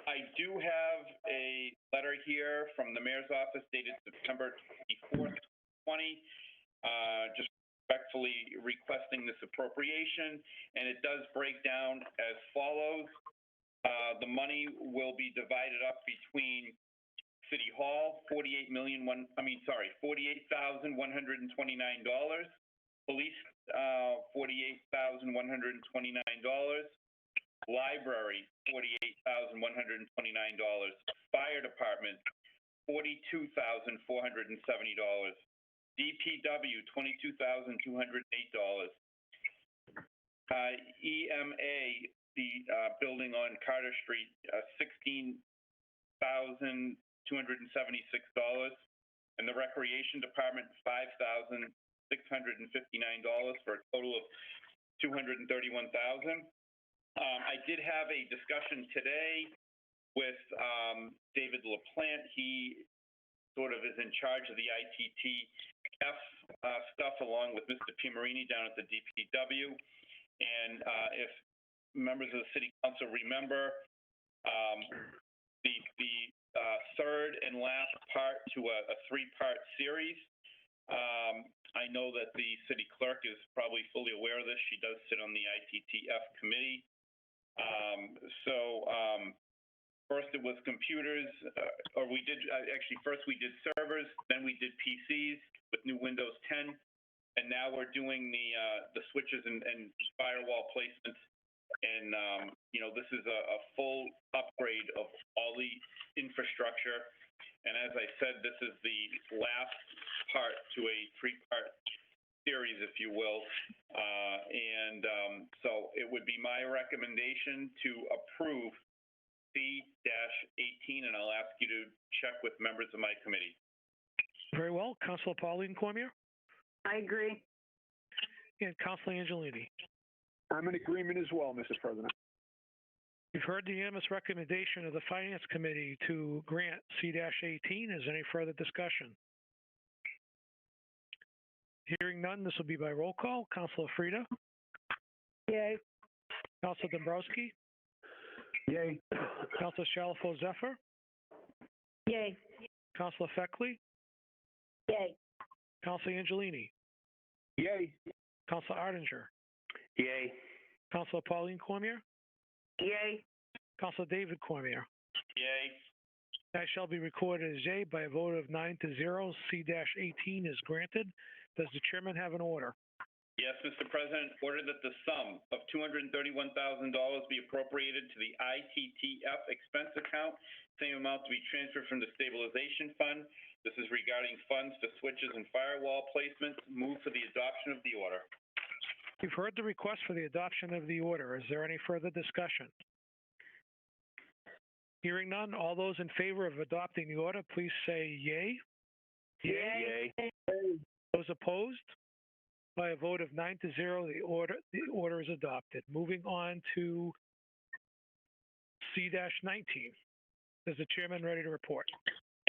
I do have a letter here from the Mayor's office dated September 24th, 2020, just respectfully requesting this appropriation, and it does break down as follows. The money will be divided up between City Hall, $48,129, Police, $48,129, Library, $48,129, Fire Department, $42,470, DPW, $22,208, EMA, the building on Carter Street, $16,276, and the Recreation Department, $5,659 for a total of $231,000. I did have a discussion today with David LaPlante. He sort of is in charge of the ITTF stuff, along with Mr. Pimarini down at the DPW. And if members of the City Council remember, the third and last part to a three-part series. I know that the city clerk is probably fully aware of this. She does sit on the ITTF committee. First it was computers, or we did, actually first we did servers, then we did PCs with new Windows 10, and now we're doing the switches and firewall placements. And, you know, this is a full upgrade of all the infrastructure. And as I said, this is the last part to a three-part series, if you will. So it would be my recommendation to approve C-18, and I'll ask you to check with members of my committee. Very well. Councilor Pauline Cormier I agree. and Councilor Angelini. I'm in agreement as well, Mr. President. You've heard the unanimous recommendation of the Finance Committee to grant C-18. Is there any further discussion? Hearing none, this will be by roll call. Councilor Frida? Yay. Councilor Dombrowski? Yay. Councilor Shalfo Zephyr? Yay. Councilor Feckley? Yay. Councilor Angelini? Yay. Councilor Ardinger? Yay. Councilor Pauline Cormier? Yay. Councilor David Cormier? Yay. That shall be recorded as yea by a vote of 9-0. C-18 is granted. Does the chairman have an order? Yes, Mr. President, order that the sum of $231,000 be appropriated to the ITTF expense account, same amount to be transferred from the stabilization fund. This is regarding funds for switches and firewall placements. Move for the adoption of the order. You've heard the request for the adoption of the order. Is there any further discussion? Hearing none, all those in favor of adopting the order, please say yay. Yay. Those opposed? By a vote of 9-0, the order is adopted. Moving on to C-19. Is the chairman ready to report?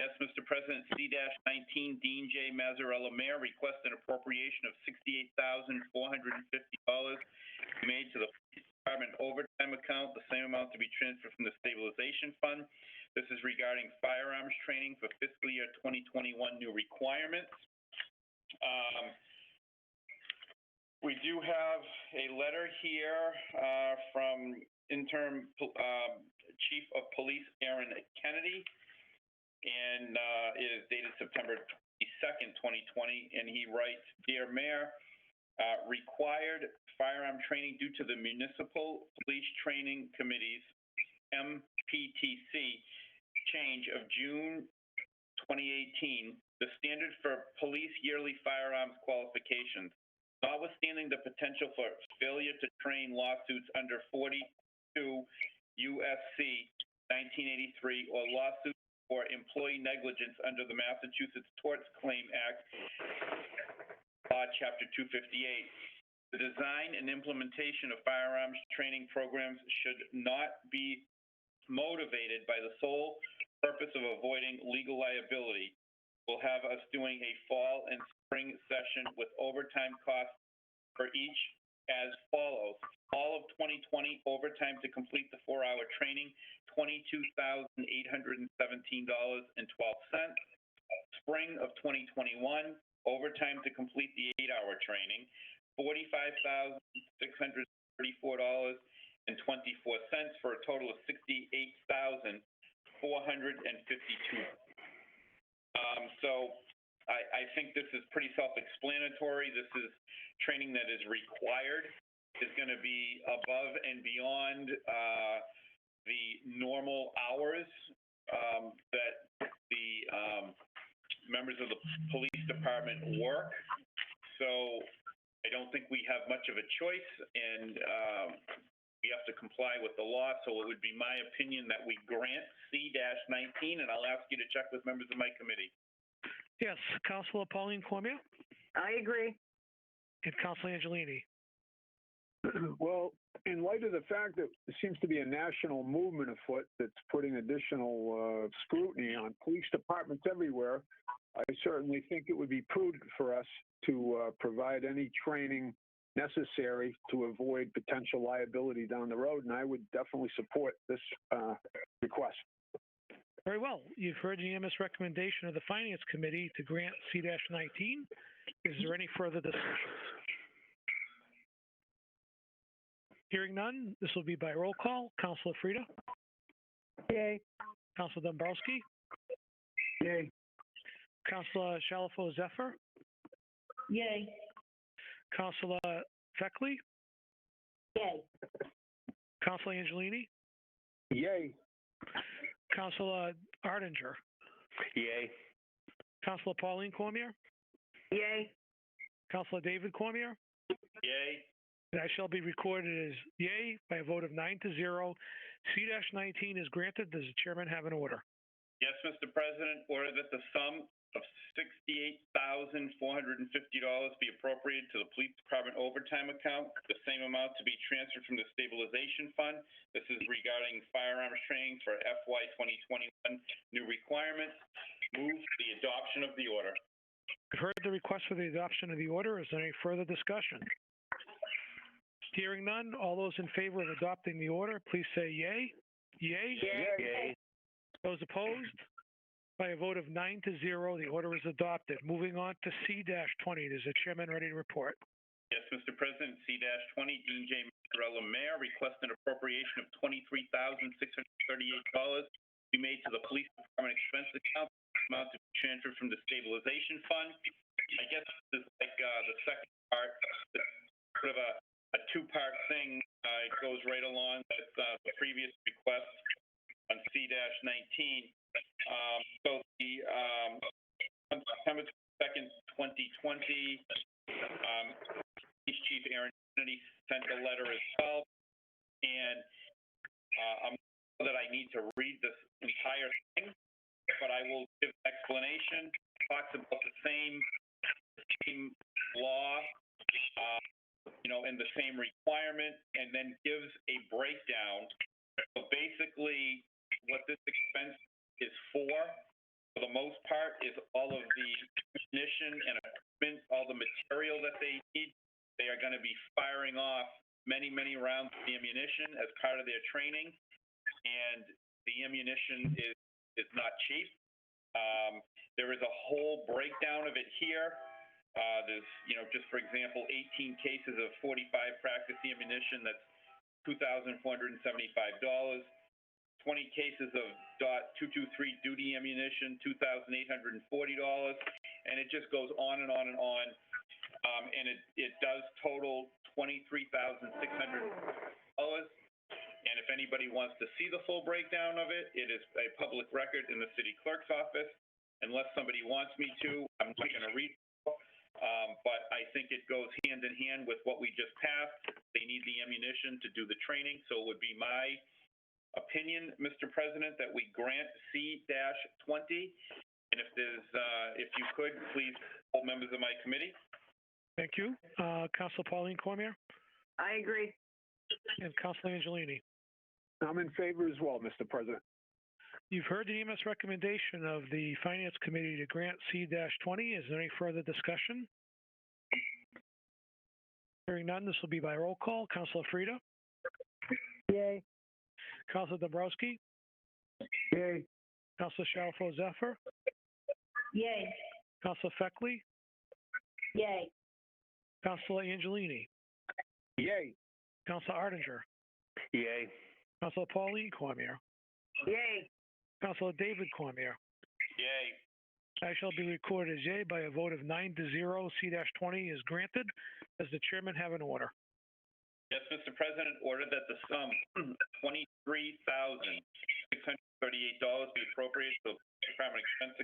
Yes, Mr. President, C-19, Dean J. Mazzarella, Mayor, requests an appropriation of $68,450 made to the Police Department overtime account, the same amount to be transferred from the stabilization fund. This is regarding firearms training for fiscal year 2021 new requirements. We do have a letter here from interim Chief of Police Aaron Kennedy, and it is dated September 22nd, 2020, and he writes, Dear Mayor, required firearm training due to the Municipal Police Training Committee's MPTC change of June 2018, the standard for police yearly firearms qualifications. Notwithstanding the potential for failure to train lawsuits under 42 USC 1983 or lawsuits for employee negligence under the Massachusetts Tort Claims Act, Chapter 258. The design and implementation of firearms training programs should not be motivated by the sole purpose of avoiding legal liability. We'll have us doing a fall and spring session with overtime costs for each as follows. All of 2020, overtime to complete the 4-hour training, $22,817.12. Spring of 2021, overtime to complete the 8-hour training, $45,634.24 for a total of $68,452. So I think this is pretty self-explanatory. This is training that is required, is going to be above and beyond the normal hours that the members of the police department work. So I don't think we have much of a choice, and we have to comply with the law, so it would be my opinion that we grant C-19, and I'll ask you to check with members of my committee. Yes, Councilor Pauline Cormier I agree. and Councilor Angelini. Well, in light of the fact that there seems to be a national movement afoot that's putting additional scrutiny on police departments everywhere, I certainly think it would be prudent for us to provide any training necessary to avoid potential liability down the road, and I would definitely support this request. Very well. You've heard the unanimous recommendation of the Finance Committee to grant C-19. Is there any further discussion? Hearing none, this will be by roll call. Councilor Frida? Yay. Councilor Dombrowski? Yay. Councilor Shalfo Zephyr? Yay. Councilor Feckley? Yay. Councilor Angelini? Yay. Councilor Ardinger? Yay. Councilor Pauline Cormier? Yay. Councilor David Cormier? Yay. That shall be recorded as yay by a vote of 9-0. C-19 is granted. Does the chairman have an order? Yes, Mr. President, order that the sum of $68,450 be appropriated to the Police Department overtime account, the same amount to be transferred from the stabilization fund. This is regarding firearms training for FY 2021 new requirements. Move the adoption of the order. You've heard the request for the adoption of the order. Is there any further discussion? Hearing none, all those in favor of adopting the order, please say yay. Yay. Yay. Those opposed? By a vote of 9-0, the order is adopted. Moving on to C-20. Is the chairman ready to report? Yes, Mr. President, C-20, Dean J. Mazzarella, Mayor, request an appropriation of $23,638 be made to the Police Department expense account, amount to be transferred from the stabilization fund. I guess this is like the second part, sort of a two-part thing. It goes right along with the previous request on C-19. So the on September 2nd, 2020, Police Chief Aaron Kennedy sent a letter as well, and I'm sure that I need to read this entire thing, but I will give an explanation. It talks about the same law, and the same requirement, and then gives a breakdown. So basically, what this expense is for the most part, is all of the ammunition and equipment, all the material that they need. They are going to be firing off many, many rounds of ammunition as part of their training, and the ammunition is not cheap. There is a whole breakdown of it here. There's, just for example, 18 cases of 45 practice ammunition, that's $2,475. 20 cases of .223 duty ammunition, $2,840, and it just goes on and on and on. And it does total $23,600. And if anybody wants to see the full breakdown of it, it is a public record in the city clerk's office. Unless somebody wants me to, I'm not going to read it. But I think it goes hand in hand with what we just passed. They need the ammunition to do the training, so it would be my opinion, Mr. President, that we grant C-20. And if you could, please, all members of my committee. Thank you. Councilor Pauline Cormier I agree. and Councilor Angelini. I'm in favor as well, Mr. President. You've heard the unanimous recommendation of the Finance Committee to grant C-20. Is there any further discussion? Hearing none, this will be by roll call. Councilor Frida? Yay. Councilor Dombrowski? Yay. Councilor Shalfo Zephyr? Yay. Councilor Feckley? Yay. Councilor Angelini? Yay. Councilor Ardinger? Yay. Councilor Pauline Cormier? Yay. Councilor David Cormier? Yay. I shall be recorded as yay by a vote of 9-0. C-20 is granted. Does the chairman have an order? Yes, Mr. President, order that the sum $23,638 be appropriated to the Department expense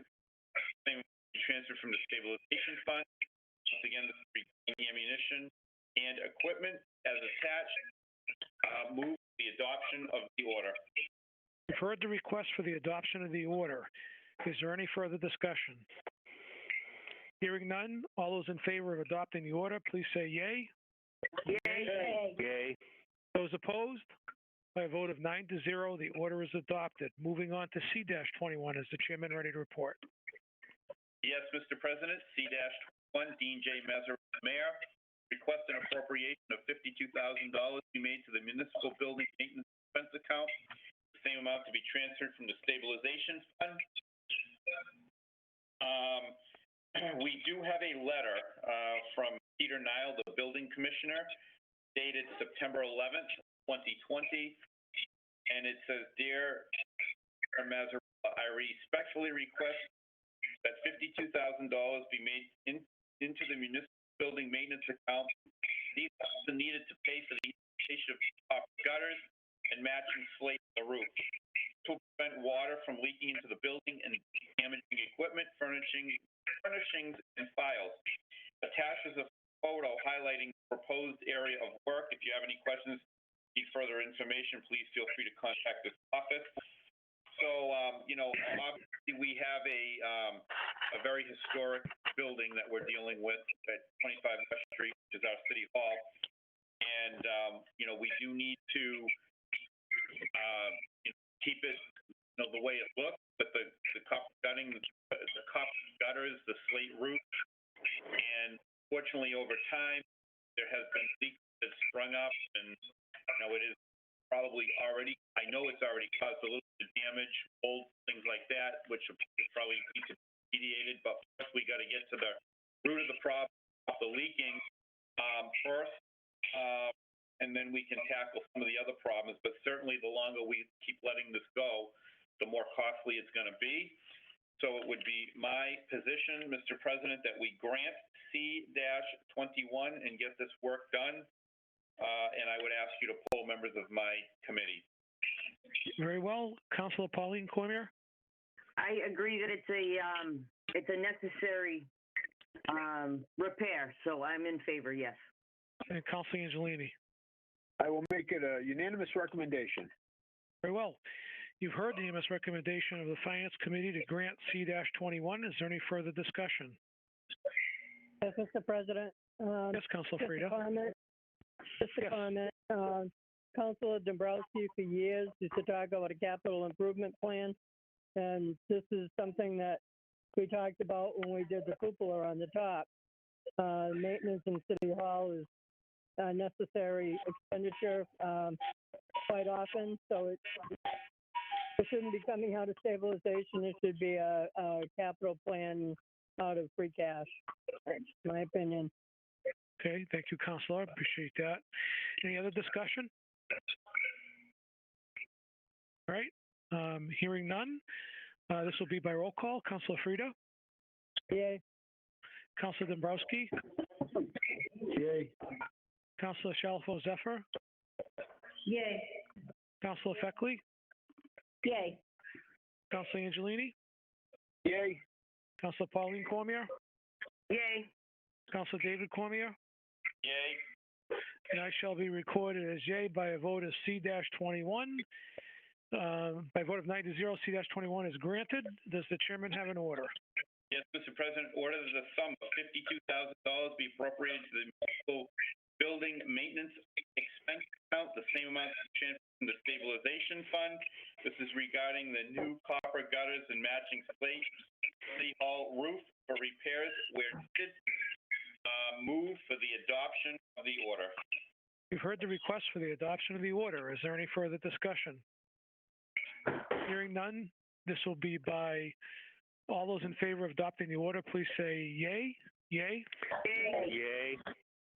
transferred from the stabilization fund. Once again, this is regarding the ammunition ammunition, and equipment as attached. Move the adoption of the order. You've heard the request for the adoption of the order. Is there any further discussion? Hearing none, all those in favor of adopting the order, please say yay. Yay. Yay. Those opposed? By a vote of 9-0, the order is adopted. Moving on to C-21, is the chairman ready to report? Yes, Mr. President. C-1, Dean J. Mazzarella, Mayor. Request an appropriation of $52,000 be made to the municipal building maintenance expense account. The same amount to be transferred from the stabilization fund. We do have a letter from Peter Nile, the building commissioner, dated September 11th, 2020, and it says, Dear Mazzarella, I respectfully request that $52,000 be made into the municipal building maintenance account. These are needed to pay for the installation of gutters and matching slate on the roof to prevent water from leaking into the building and damaging equipment, furnishings, and files. Attached is a photo highlighting the proposed area of work. If you have any questions, need further information, please feel free to contact this office. So, obviously we have a very historic building that we're dealing with at 25 West Street, which is our city hall. And, we do need to keep it, the way it looks, but the copper gutting, the copper gutters, the slate roof. And fortunately, over time, there has been leaks that sprung up, and, it is probably already, I know it's already caused a little bit of damage, mold, things like that, which probably need to be mediated, but first we got to get to the root of the problem, the leaking, first, and then we can tackle some of the other problems. But certainly the longer we keep letting this go, the more costly it's going to be. So it would be my position, Mr. President, that we grant C-21 and get this work done. And I would ask you to poll members of my committee. Very well. Councilor Pauline Cormier? I agree that it's a necessary repair, so I'm in favor, yes. And Councilor Angelini? I will make it a unanimous recommendation. Very well. You've heard the unanimous recommendation of the Finance Committee to grant C-21. Is there any further discussion? Yes, Mr. President. Yes, Councilor Frida. Just a comment. Councilor Dombrowski for years used to talk about a capital improvement plan, and this is something that we talked about when we did the cupola on the top. Maintenance in City Hall is a necessary expenditure quite often, so it shouldn't be coming out of stabilization. It should be a capital plan out of free cash, in my opinion. Okay, thank you, Councilor. Appreciate that. Any other discussion? All right, hearing none. This will be by roll call. Councilor Frida? Yay. Councilor Dombrowski? Yay. Councilor Shalfo Zephyr? Yay. Councilor Feckley? Yay. Councilor Angelini? Yay. Councilor Pauline Cormier? Yay. Councilor David Cormier? Yay. And I shall be recorded as yay by a vote of C-21. By a vote of 9-0, C-21 is granted. Does the chairman have an order? Yes, Mr. President, order that the sum of $52,000 be appropriated to the municipal building maintenance expense account, the same amount transferred from the stabilization fund. This is regarding the new copper gutters and matching slate City Hall roof for repairs where needed. Move for the adoption of the order. You've heard the request for the adoption of the order. Is there any further discussion? Hearing none, this will be by all those in favor of adopting the order, please say yay. Yay. Yay.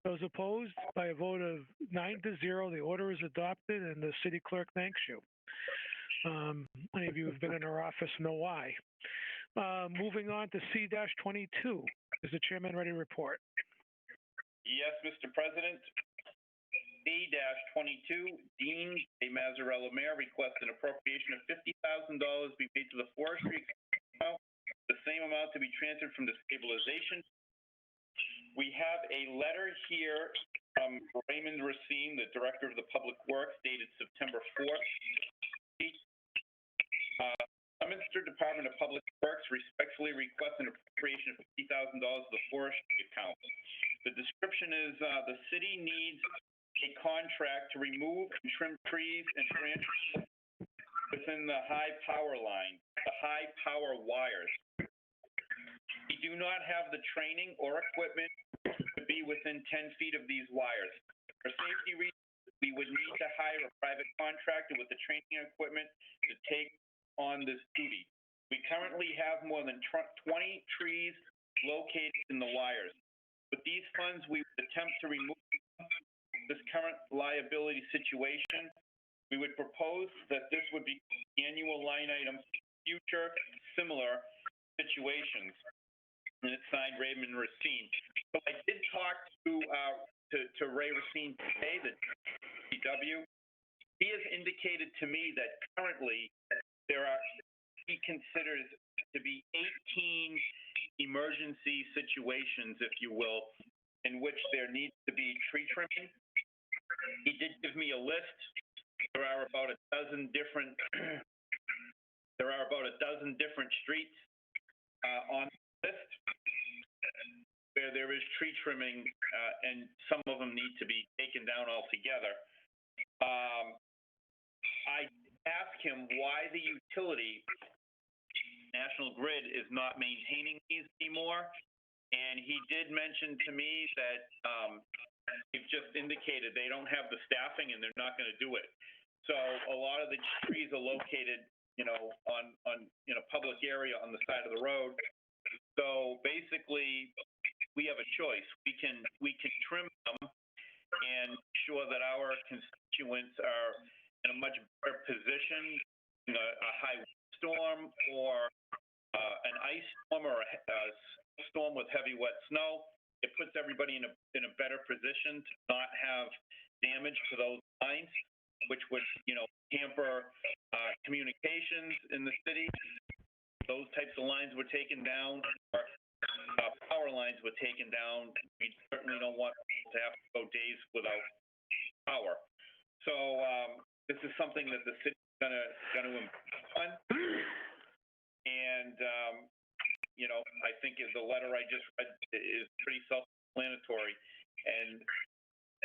Those opposed, by a vote of 9-0, the order is adopted, and the city clerk thanks you. Many of you who've been in our office know why. Moving on to C-22. Is the chairman ready to report? Yes, Mr. President. C-22, Dean J. Mazzarella, Mayor, requests an appropriation of $50,000 be made to the forestry account, the same amount to be transferred from the stabilization. We have a letter here from Raymond Racine, the Director of the Public Works, dated September 4th. Leominster Department of Public Works respectfully requests an appropriation of $50,000 to the forestry account. The description is the city needs a contract to remove and trim trees and branches within the high power line, the high power wires. We do not have the training or equipment to be within 10 feet of these wires. For safety reasons, we would need to hire a private contractor with the training and equipment to take on this duty. We currently have more than 20 trees located in the wires. With these funds, we would attempt to remove this current liability situation. We would propose that this would be annual line item for future similar situations. And it's signed Raymond Racine. So I did talk to Ray Racine today, the DPW. He has indicated to me that currently he considers to be 18 emergency situations, if you will, in which there needs to be tree trimming. He did give me a list. There are about a dozen different streets on the list where there is tree trimming, and some of them need to be taken down altogether. I asked him why the utility, National Grid, is not maintaining these anymore, and he did mention to me that they've just indicated they don't have the staffing and they're not going to do it. So a lot of the trees are located, on in a public area on the side of the road. So basically, we have a choice. We can trim them and ensure that our constituents are in a much better position in a high storm or an ice storm or a storm with heavy wet snow. It puts everybody in a better position to not have damage to those lines, which would hamper communications in the city. Those types of lines were taken down, or power lines were taken down. We certainly don't want people to have to go days without power. So this is something that the city's gonna improve on. And I think the letter I just read is pretty self-explanatory. And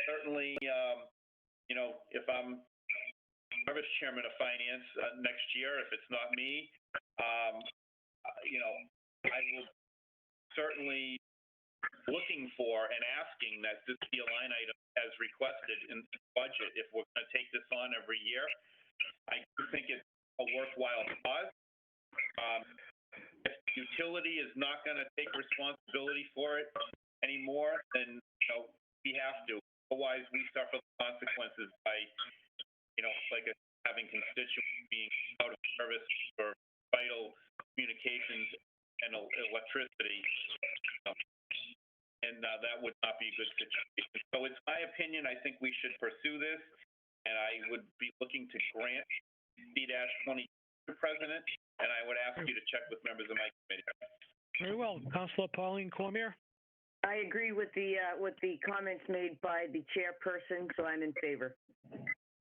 certainly, if I'm service chairman of finance next year, if it's not me, I will certainly looking for and asking that this be a line item as requested in the budget if we're going to take this on every year. I do think it's a worthwhile cause. If the utility is not going to take responsibility for it anymore, then we have to. Otherwise, we suffer the consequences by like having constituents being out of service for vital communications and electricity. And that would not be a good situation. So it's my opinion, I think we should pursue this, and I would be looking to grant C-20 to President, and I would ask you to check with members of my committee. Very well. Councilor Pauline Cormier? I agree with the comments made by the chairperson, so I'm in favor.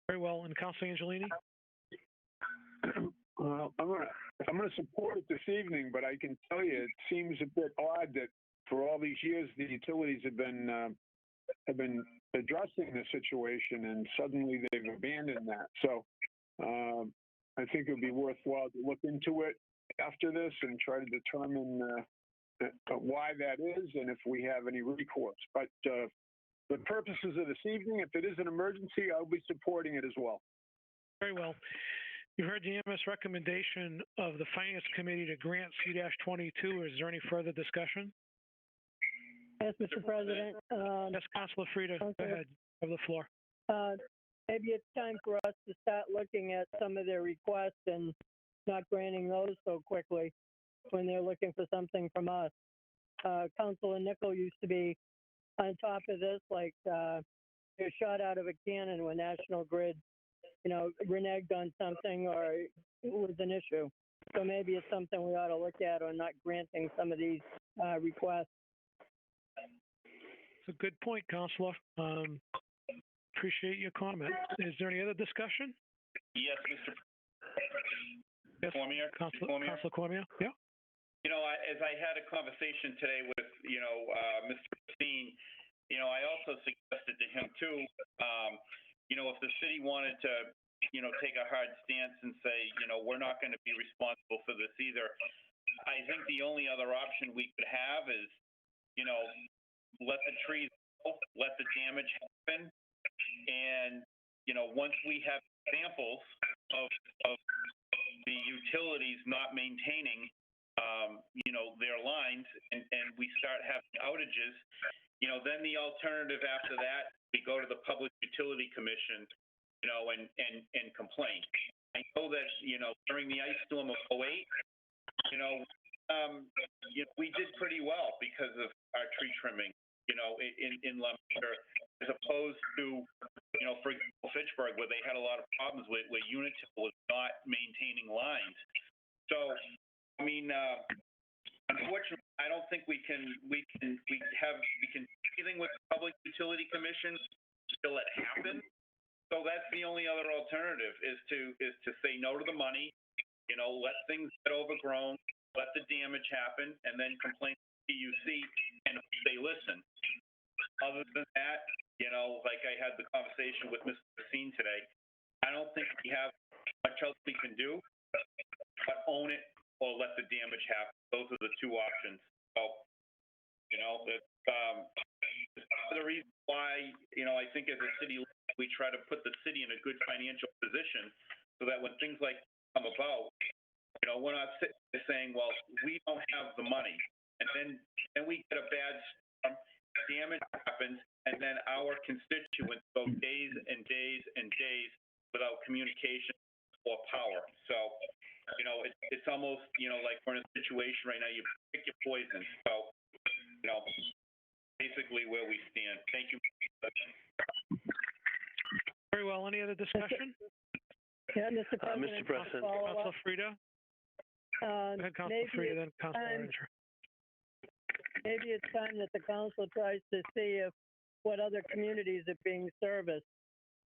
Very well. And Councilor Angelini? Well, I'm gonna support it this evening, but I can tell you it seems a bit odd that for all these years the utilities have been addressing the situation, and suddenly they've abandoned that. So I think it would be worthwhile to look into it after this and try to determine why that is and if we have any recourse. But the purposes of this evening, if it is an emergency, I'll be supporting it as well. Very well. You heard the unanimous recommendation of the Finance Committee to grant C-22. Is there any further discussion? Yes, Mr. President. Yes, Councilor Frida, go ahead. You have the floor. Maybe it's time for us to start looking at some of their requests and not granting those so quickly when they're looking for something from us. Councilor Nickel used to be on top of this, like you're shot out of a cannon when National Grid, reneged on something or it was an issue. So maybe it's something we ought to look at, or not granting some of these requests. It's a good point, Counselor. Appreciate your comment. Is there any other discussion? Yes, Mr. Yes, Cormier? Counselor Cormier? Yeah. You know, as I had a conversation today with, Mr. Racine, I also suggested to him too, if the city wanted to, take a hard stance and say, we're not going to be responsible for this either. I think the only other option we could have is, let the trees go, let the damage happen. And, once we have examples of the utilities not maintaining, their lines and we start having outages, then the alternative after that, we go to the Public Utility Commission, and complain. I know that, during the ice storm of '08, we did pretty well because of our tree trimming, in Leominster, as opposed to, for example, Fitchburg, where they had a lot of problems with where Unitil was not maintaining lines. So, I mean, unfortunately, I don't think we can do anything with the Public Utility Commission till it happens. So that's the only other alternative is to say no to the money, let things get overgrown, let the damage happen, and then complain to the PUC and they listen. Other than that, like I had the conversation with Mr. Racine today, I don't think we have much else we can do but own it or let the damage happen. Those are the two options. So, it's the reason why, I think as a city, we try to put the city in a good financial position so that when things like come about, we're not sitting there saying, well, we don't have the money. And then we get a bad storm, damage happens, and then our constituents go days and days and days without communication or power. So, it's almost, like we're in a situation right now, you pick your poison. So, basically where we stand. Thank you. Very well. Any other discussion? Yeah, Mr. President. Mr. President. Counselor Frida? Go ahead, Counselor Frida, then Counselor Arninger. Maybe it's time that the council tries to see what other communities are being serviced.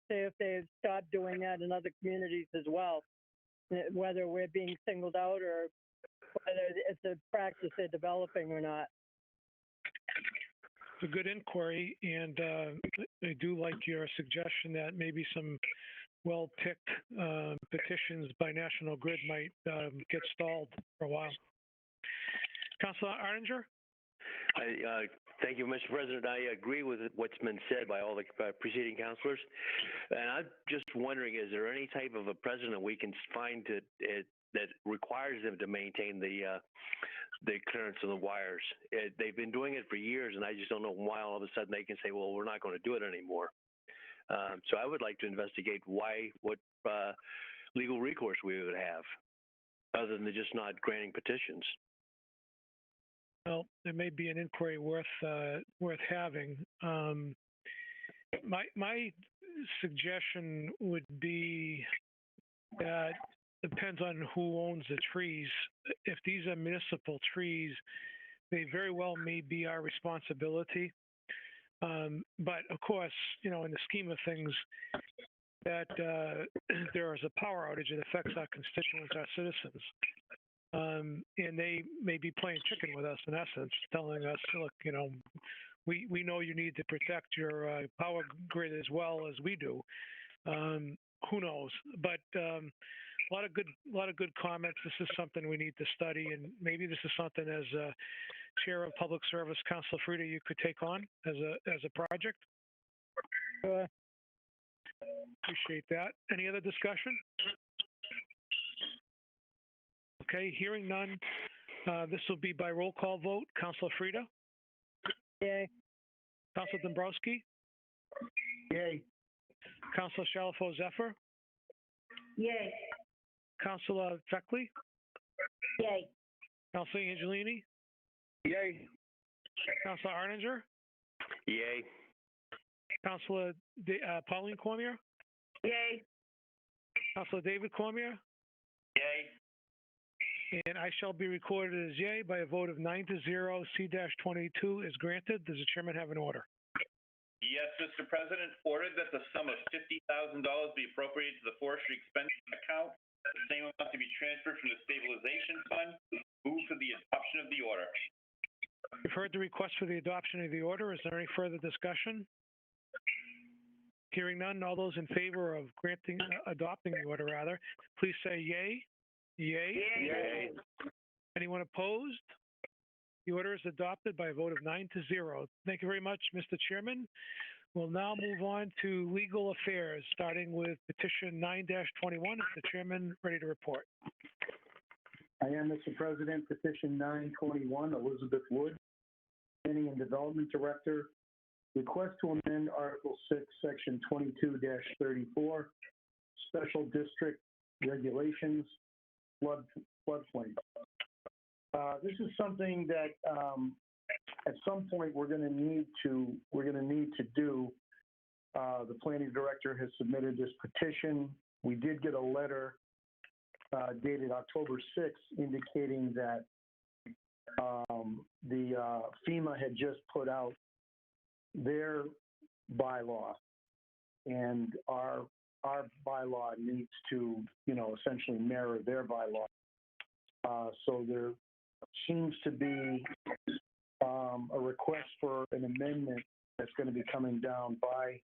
See if they've stopped doing that in other communities as well. Whether we're being singled out or whether it's a practice they're developing or not. It's a good inquiry, and I do like your suggestion that maybe some well-picked petitions by National Grid might get stalled for a while. Councilor Arninger? Thank you, Mr. President. I agree with what's been said by all the preceding councilors. And I'm just wondering, is there any type of a precedent we can find that requires them to maintain the clearance of the wires? They've been doing it for years, and I just don't know why all of a sudden they can say, well, we're not going to do it anymore. So I would like to investigate what legal recourse we would have, other than just not granting petitions. Well, there may be an inquiry worth having. My suggestion would be that depends on who owns the trees. If these are municipal trees, they very well may be our responsibility. But of course, in the scheme of things, that there is a power outage that affects our constituents, our citizens. And they may be playing chicken with us, in essence, telling us, look, we know you need to protect your power grid as well as we do. Who knows? But a lot of good comments. This is something we need to study, and maybe this is something as Chair of Public Service, Councilor Frida, you could take on as a project. Appreciate that. Any other discussion? Okay, hearing none. This will be by roll call vote. Councilor Frida? Yay. Councilor Dombrowski? Yay. Councilor Shalfo Zephyr? Yay. Councilor Feckley? Yay. Councilor Angelini? Yay. Councilor Arninger? Yay. Councilor Pauline Cormier? Yay. Councilor David Cormier? Yay. And I shall be recorded as yay by a vote of 9-0. C-22 is granted. Does the chairman have an order? Yes, Mr. President, ordered that the sum of $50,000 be appropriated to the forestry expense account, the same amount to be transferred from the stabilization fund. Move for the adoption of the order. You've heard the request for the adoption of the order. Is there any further discussion? Hearing none, all those in favor of adopting the order, please say yay. Yay. Yay. Anyone opposed? The order is adopted by a vote of 9-0. Thank you very much, Mr. Chairman. We'll now move on to legal affairs, starting with petition 9-21. Is the chairman ready to report? I am, Mr. President. Petition 921, Elizabeth Wood, Planning and Development Director. Request to amend Article 6, Section 22-34, Special District Regulations, floodplain. This is something that at some point we're going to need to do. The planning director has submitted this petition. We did get a letter dated October 6th indicating that the FEMA had just put out their bylaw, and our bylaw needs to, essentially mirror their bylaw. So there seems to be a request for an amendment that's going to be coming down by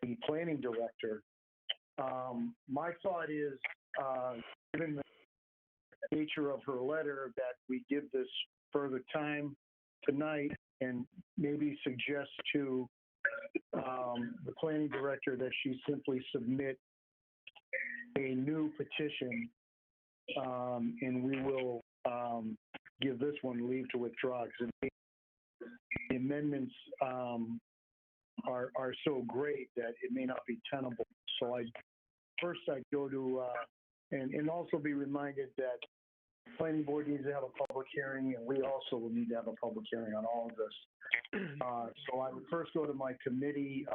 the planning director. My thought is, given the nature of her letter, that we give this further time tonight and maybe suggest to the planning director that she simply submit a new petition, and we will give this one leave to withdraw, because the amendments are so great that it may not be tenable. So I'd go to, and also be reminded that planning board needs to have a public hearing, and we also will need to have a public hearing on all of this. So I would first go to my committee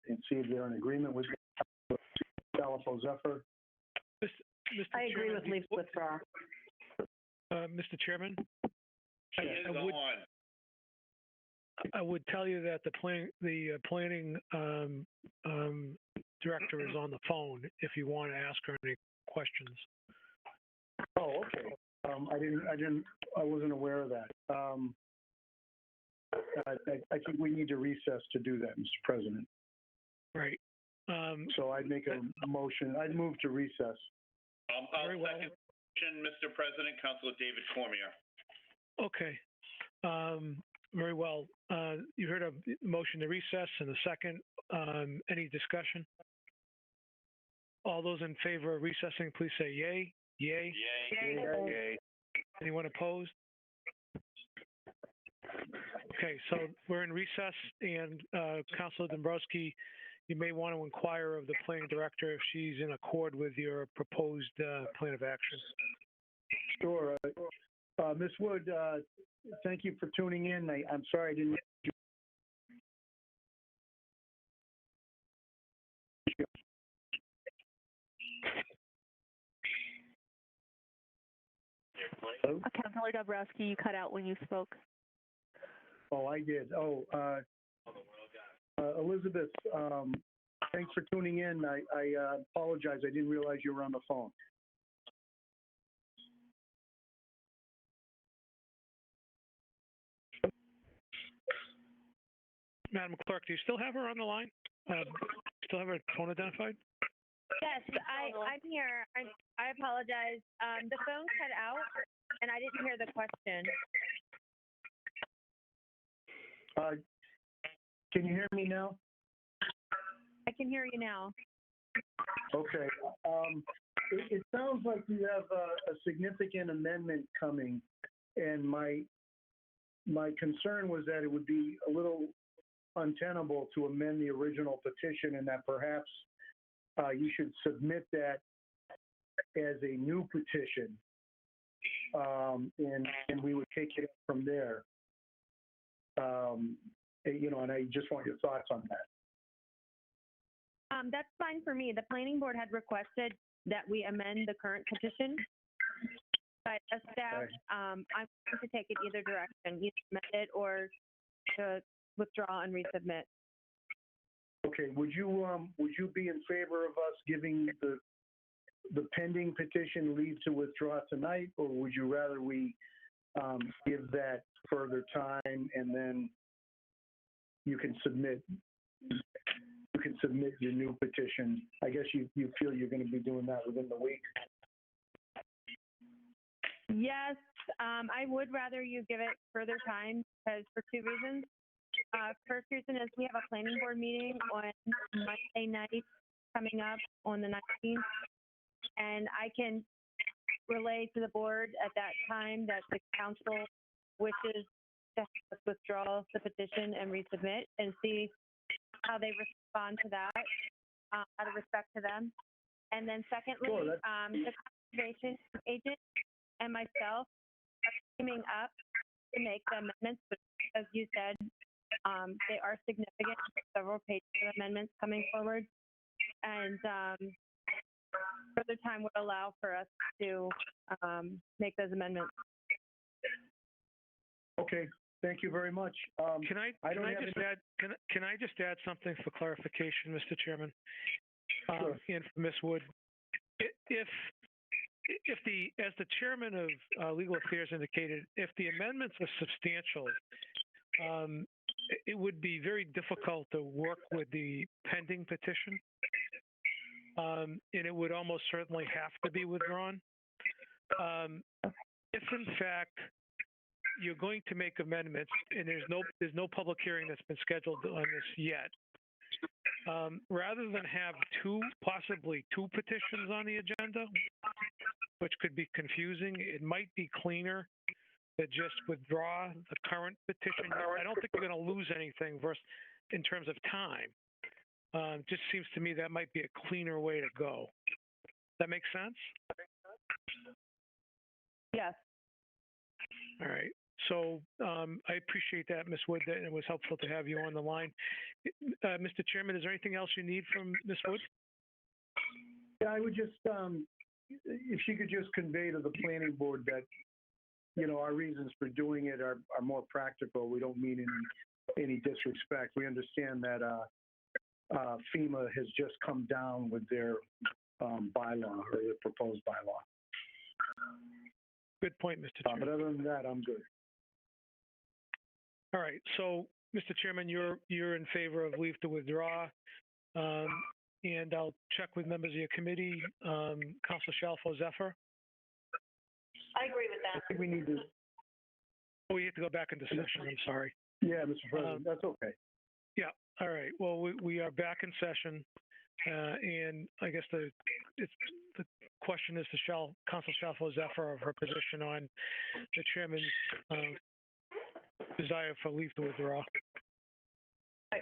and see if they're in agreement with Salafo Zephyr. I agree with leave to withdraw. Mr. Chairman, On. I would tell you that the planning director is on the phone if you want to ask her any questions. Oh, okay. I wasn't aware of that. I think we need to recess to do that, Mr. President. Right. So I'd make a motion. I'd move to recess. I'll second motion, Mr. President, Councilor David Cormier. Okay. Very well. You heard a motion to recess and a second. Any discussion? All those in favor of recessing, please say yay. Yay. Yay. Yay. Yay. Anyone opposed? Okay, so we're in recess, and Councilor Dombrowski, you may want to inquire of the planning director if she's in accord with your proposed plan of action. Sure. Ms. Wood, thank you for tuning in. I'm sorry I didn't. Hello? Councilor Dabrowski, you cut out when you spoke. Oh, I did. Oh, Elizabeth, thanks for tuning in. I apologize. I didn't realize you were on the phone. Madam Clerk, do you still have her on the line? Still have her phone identified? Yes, I'm here. I apologize. The phone cut out, and I didn't hear the question. Can you hear me now? I can hear you now. Okay. It sounds like you have a significant amendment coming, and my concern was that it would be a little untenable to amend the original petition, and that perhaps you should submit that as a new petition, and we would take it from there. And I just want your thoughts on that. That's fine for me. The planning board had requested that we amend the current petition, but as staff, I'm going to take it either direction, either amend it or to withdraw and resubmit. Okay, would you be in favor of us giving the pending petition leave to withdraw tonight, or would you rather we give that further time and then you can submit your new petition? I guess you feel you're going to be doing that within the week? Yes, I would rather you give it further time because for two reasons. First reason is we have a planning board meeting on Monday night coming up on the 19th. And I can relay to the board at that time that the council wishes to withdraw the petition and resubmit and see how they respond to that, out of respect to them. And then secondly, Sure, the conservation agent and myself are teaming up to make the amendments, but as you said, they are significant, several pages of amendments coming forward. And further time would allow for us to make those amendments. Okay, thank you very much. Can I just add something for clarification, Mr. Chairman? Sure. And for Ms. Wood, if as the chairman of Legal Affairs indicated, if the amendments are substantial, it would be very difficult to work with the pending petition. And it would almost certainly have to be withdrawn. If in fact you're going to make amendments and there's no public hearing that's been scheduled on this yet, rather than have possibly two petitions on the agenda, which could be confusing, it might be cleaner to just withdraw the current petition. I don't think you're going to lose anything in terms of time. Just seems to me that might be a cleaner way to go. That make sense? Yes. All right. So I appreciate that, Ms. Wood, and it was helpful to have you on the line. Mr. Chairman, is there anything else you need from Ms. Wood? Yeah, I would just, if she could just convey to the planning board that, our reasons for doing it are more practical. We don't mean any disrespect. We understand that FEMA has just come down with their bylaw, or their proposed bylaw. Good point, Mr. Chairman. But other than that, I'm good. All right. So, Mr. Chairman, you're in favor of leave to withdraw, and I'll check with members of your committee. Councilor Shalfo Zephyr. I agree with that. I think we need to. Oh, we have to go back into session. I'm sorry. Yeah, Mr. President, that's okay. Yeah. All right. Well, we are back in session, and I guess the question is to Council Shalfo Zephyr of her position on the chairman's desire for leave to withdraw.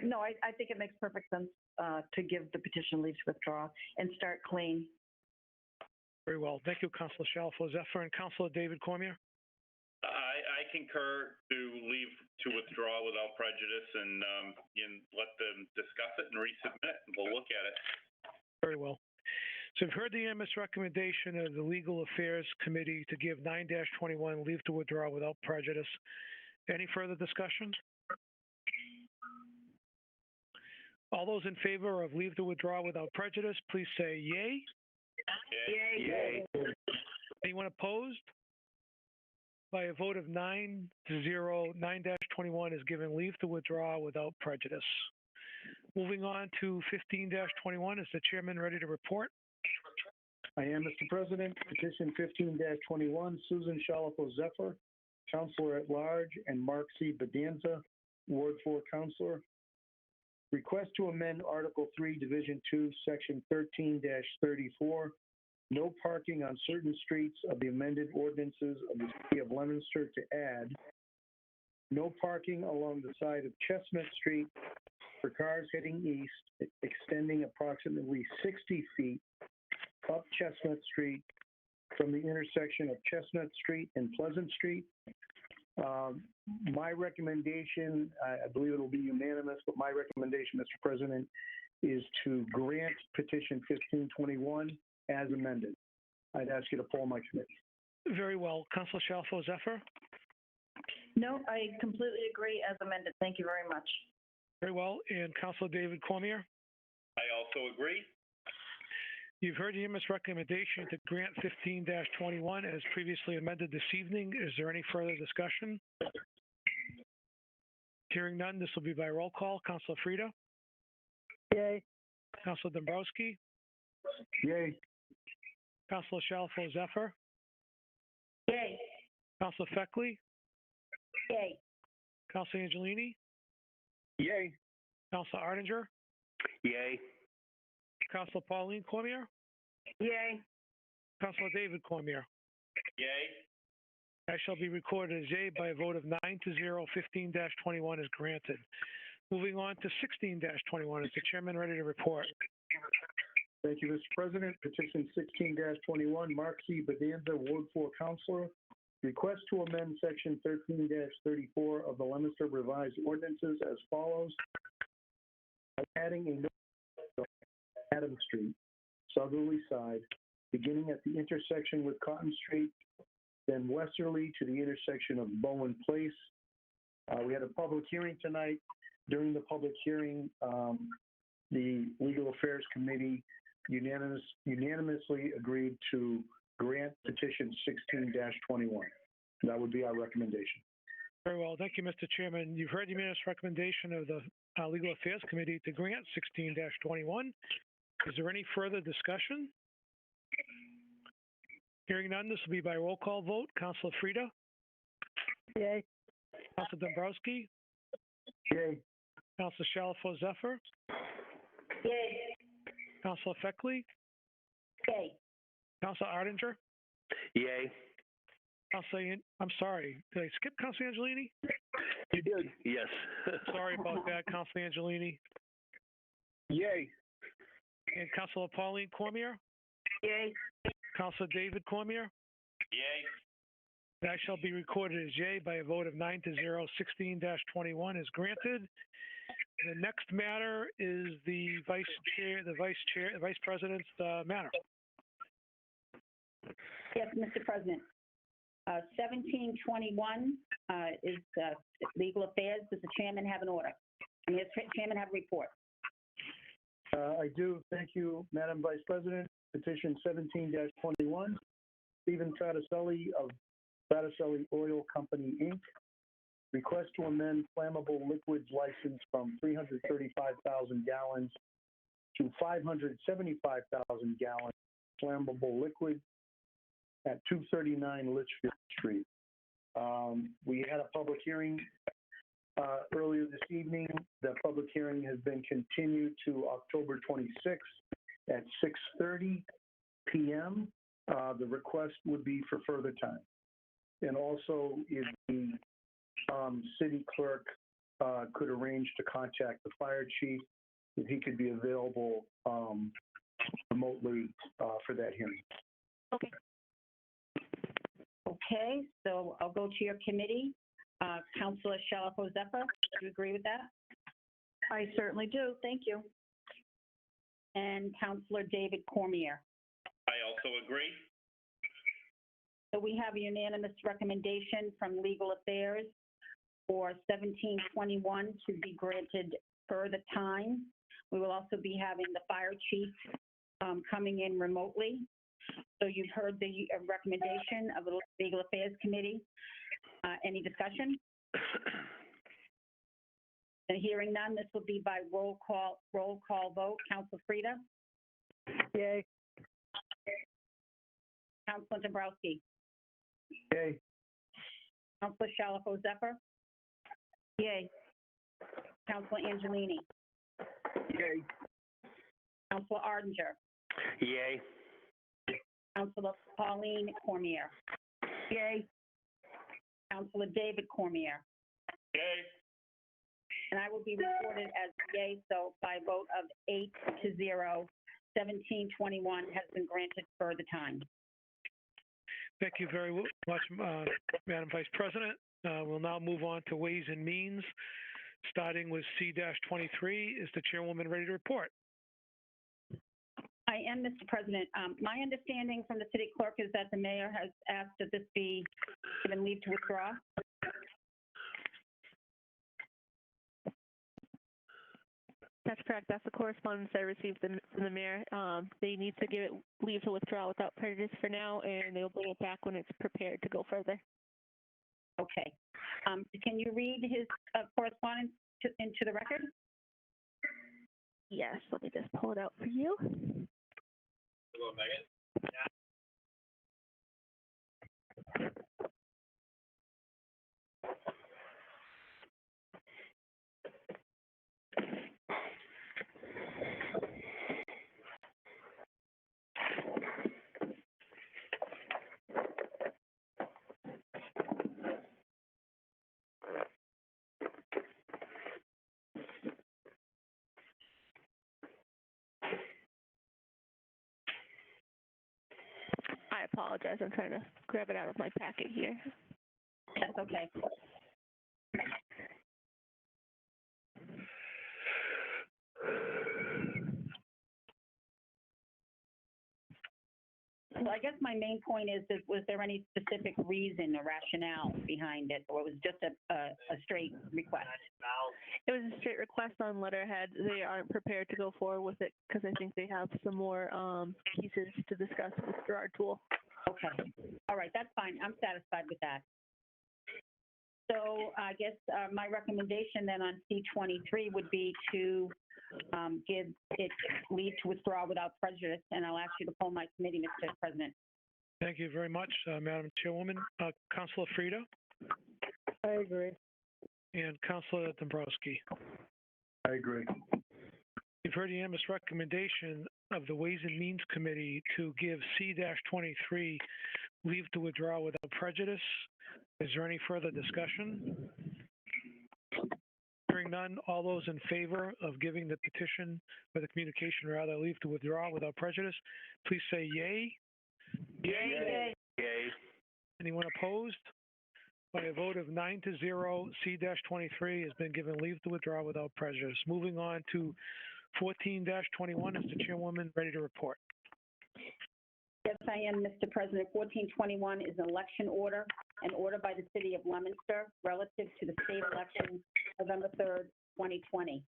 No, I think it makes perfect sense to give the petition leave to withdraw and start clean. Very well. Thank you, Councilor Shalfo Zephyr. And Councilor David Cormier? I concur to leave to withdraw without prejudice and let them discuss it and resubmit, and we'll look at it. Very well. So you've heard the unanimous recommendation of the Legal Affairs Committee to give 9-21 leave to withdraw without prejudice. Any further discussion? All those in favor of leave to withdraw without prejudice, please say yay. Yay. Yay. Anyone opposed? By a vote of 9-0, 9-21 is given leave to withdraw without prejudice. Moving on to 15-21, is the chairman ready to report? I am, Mr. President. Petition 15-21, Susan Shalfo Zephyr, Counselor at Large, and Mark C. Bedanza, Ward 4 Counselor. Request to amend Article 3, Division 2, Section 13-34, no parking on certain streets of the amended ordinances of the City of Leominster to add no parking along the side of Chestnut Street for cars heading east, extending approximately 60 feet up Chestnut Street from the intersection of Chestnut Street and Pleasant Street. My recommendation, I believe it will be unanimous, but my recommendation, Mr. President, is to grant petition 1521 as amended. I'd ask you to poll my committee. Very well. Councilor Shalfo Zephyr? No, I completely agree as amended. Thank you very much. Very well. And Councilor David Cormier? also agree. You've heard unanimous recommendation to grant 15-21 as previously amended this evening. Is there any further discussion? Hearing none, this will be by roll call. Councilor Frida? Yay. Councilor Dombrowski? Yay. Councilor Shalfo Zephyr? Yay. Councilor Feckley? Yay. Councilor Angelini? Yay. Councilor Ardinger? Yay. Councilor Pauline Cormier? Yay. Councilor David Cormier? Yay. That shall be recorded as yea by a vote of 9-0. 15-21 is granted. Moving on to 16-21. Is the chairman ready to report? Thank you, Mr. President. Petition 16-21, Mark C. Bedanza, Ward 4 Councilor. Request to amend Section 13-34 of the Leominster Revised Ordinances as follows. Adding a no Adam Street, southerly side, beginning at the intersection with Cotton Street, then westerly to the intersection of Bowen Place. We had a public hearing tonight. During the public hearing, the Legal Affairs Committee unanimously agreed to grant petition 16-21. That would be our recommendation. Very well. Thank you, Mr. Chairman. You've heard the unanimous recommendation of the Legal Affairs Committee to grant 16-21. Is there any further discussion? Hearing none, this will be by roll call vote. Councilor Frida? Yay. Councilor Dombrowski? Yay. Councilor Shalfo Zephyr? Yay. Councilor Feckley? Yay. Councilor Ardinger? Yay. Councilor, I'm sorry, did I skip Councilor Angelini? You did. Yes. Sorry about that, Councilor Angelini. Yay. And Councilor Pauline Cormier? Yay. Councilor David Cormier? Yay. That shall be recorded as yea by a vote of 9-0. 16-21 is granted. The next matter is the vice president's matter. Yes, Mr. President. 1721 is Legal Affairs. Does the chairman have an order? Does the chairman have a report? I do. Thank you, Madam Vice President. Petition 17-21, Stephen Fraticelli of Fraticelli Oil Company, Inc. Request to amend flammable liquids license from 335,000 gallons to 575,000 gallons flammable liquid at 239 Litchfield Street. We had a public hearing earlier this evening. The public hearing has been continued to October 26th at 6:30 p.m. The request would be for further time. And also, if the city clerk could arrange to contact the fire chief, if he could be available remotely for that hearing. Okay. Okay, so I'll go to your committee. Councilor Shalfo Zephyr, do you agree with that? I certainly do. Thank you. And Councilor David Cormier. I also agree. So we have a unanimous recommendation from Legal Affairs for 1721 to be granted further time. We will also be having the fire chief coming in remotely. So you've heard the recommendation of the Legal Affairs Committee. Any discussion? And hearing none, this will be by roll call vote. Councilor Frida? Yay. Councilor Dombrowski? Yay. Councilor Shalfo Zephyr? Yay. Councilor Angelini? Yay. Councilor Ardinger? Yay. Councilor Pauline Cormier? Yay. Councilor David Cormier? Yay. And I will be recorded as yay, so by a vote of 8-0, 1721 has been granted further time. Thank you very much, Madam Vice President. We'll now move on to Ways and Means, starting with C-23. Is the chairwoman ready to report? I am, Mr. President. My understanding from the city clerk is that the mayor has asked that this be given leave to withdraw. That's correct. That's the correspondence I received from the mayor. They need to give it leave to withdraw without prejudice for now, and they'll bring it back when it's prepared to go further. Okay. Can you read his correspondence into the record? Yes, let me just pull it out for you. Hello, Megan. I apologize. I'm trying to grab it out of my packet here. That's okay. So I guess my main point is, was there any specific reason or rationale behind it, or it was just a straight request? It was a straight request on letterhead. They aren't prepared to go forward with it because I think they have some more pieces to discuss with Gerard Tool. Okay. All right, that's fine. I'm satisfied with that. So I guess my recommendation then on C23 would be to give it leave to withdraw without prejudice, and I'll ask you to poll my committee, Mr. President. Thank you very much, Madam Chairwoman. Councilor Frida I agree. and Councilor Dombrowski. I agree. You've heard the unanimous recommendation of the Ways and Means Committee to give C-23 leave to withdraw without prejudice. Is there any further discussion? Hearing none, all those in favor of giving the petition, or the communication rather, leave to withdraw without prejudice, please say yay. Yay. Yay. Anyone opposed? By a vote of 9-0, C-23 has been given leave to withdraw without prejudice. Moving on to 14-21, is the chairwoman ready to report? Yes, I am, Mr. President. 1421 is an election order, an order by the city of Leominster relative to the state election November 3rd, 2020.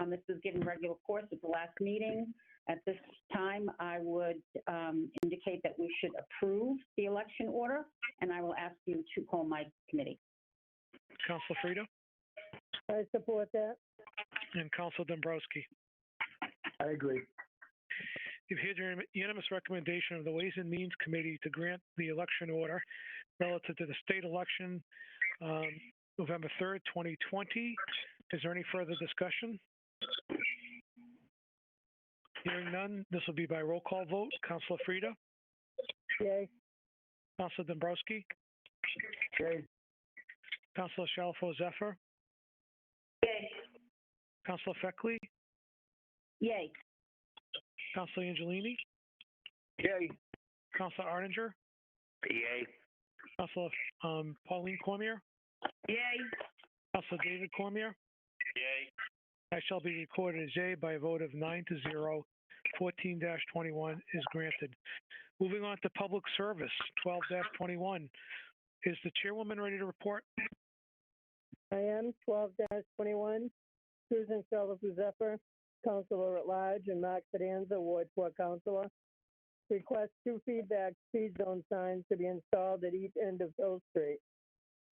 This was given regular course at the last meeting. At this time, I would indicate that we should approve the election order, and I will ask you to poll my committee. Councilor Frida I support that. and Councilor Dombrowski. I agree. You've heard the unanimous recommendation of the Ways and Means Committee to grant the election order relative to the state election November 3rd, 2020. Is there any further discussion? Hearing none, this will be by roll call vote. Councilor Frida, Yay. Councilor Dombrowski, Yay. Councilor Shalfo Zephyr, Yay. Councilor Feckley, Yay. Councilor Angelini, Yay. Councilor Arninger, Yay. Councilor Pauline Cormier, Yay. Councilor David Cormier. Yay. I shall be recorded as yea by a vote of 9-0. 14-21 is granted. Moving on to public service, 12-21. Is the chairwoman ready to report? I am. 12-21. Susan Shalfo Zephyr, Councilor at Large, and Mark Fidanza, Ward 4 Councilor. Request 2 feedback speed zone signs to be installed at each end of Hill Street.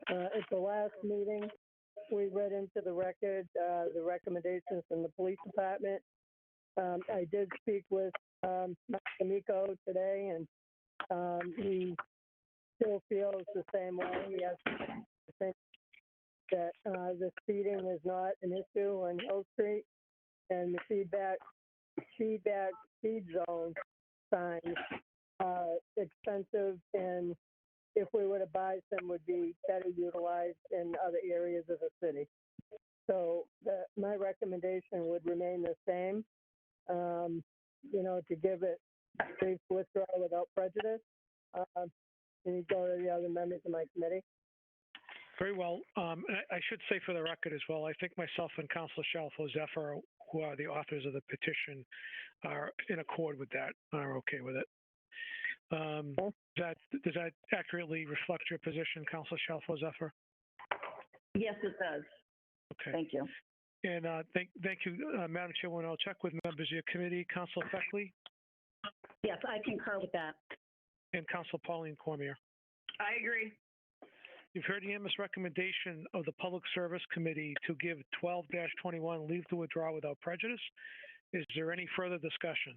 At the last meeting, we read into the record the recommendations from the police department. I did speak with Mike D'Amico today, and he still feels the same way. He has to think that the speeding is not an issue on Hill Street, and the feedback speed zone signs are expensive, and if we were to buy some, would be better utilized in other areas of the city. So my recommendation would remain the same, to give it brief withdrawal without prejudice. And you go to the other members of my committee. Very well. And I should say for the record as well, I think myself and Councilor Shalfo Zephyr, who are the authors of the petition, are in accord with that, are okay with it. Does that accurately reflect your position, Councilor Shalfo Zephyr? Yes, it does. Okay. Thank you. And thank you, Madam Chairwoman. I'll check with members of your committee, Council Feckley Yes, I concur with that. and Council Pauline Cormier. I agree. You've heard the unanimous recommendation of the Public Service Committee to give 12-21 leave to withdraw without prejudice. Is there any further discussion?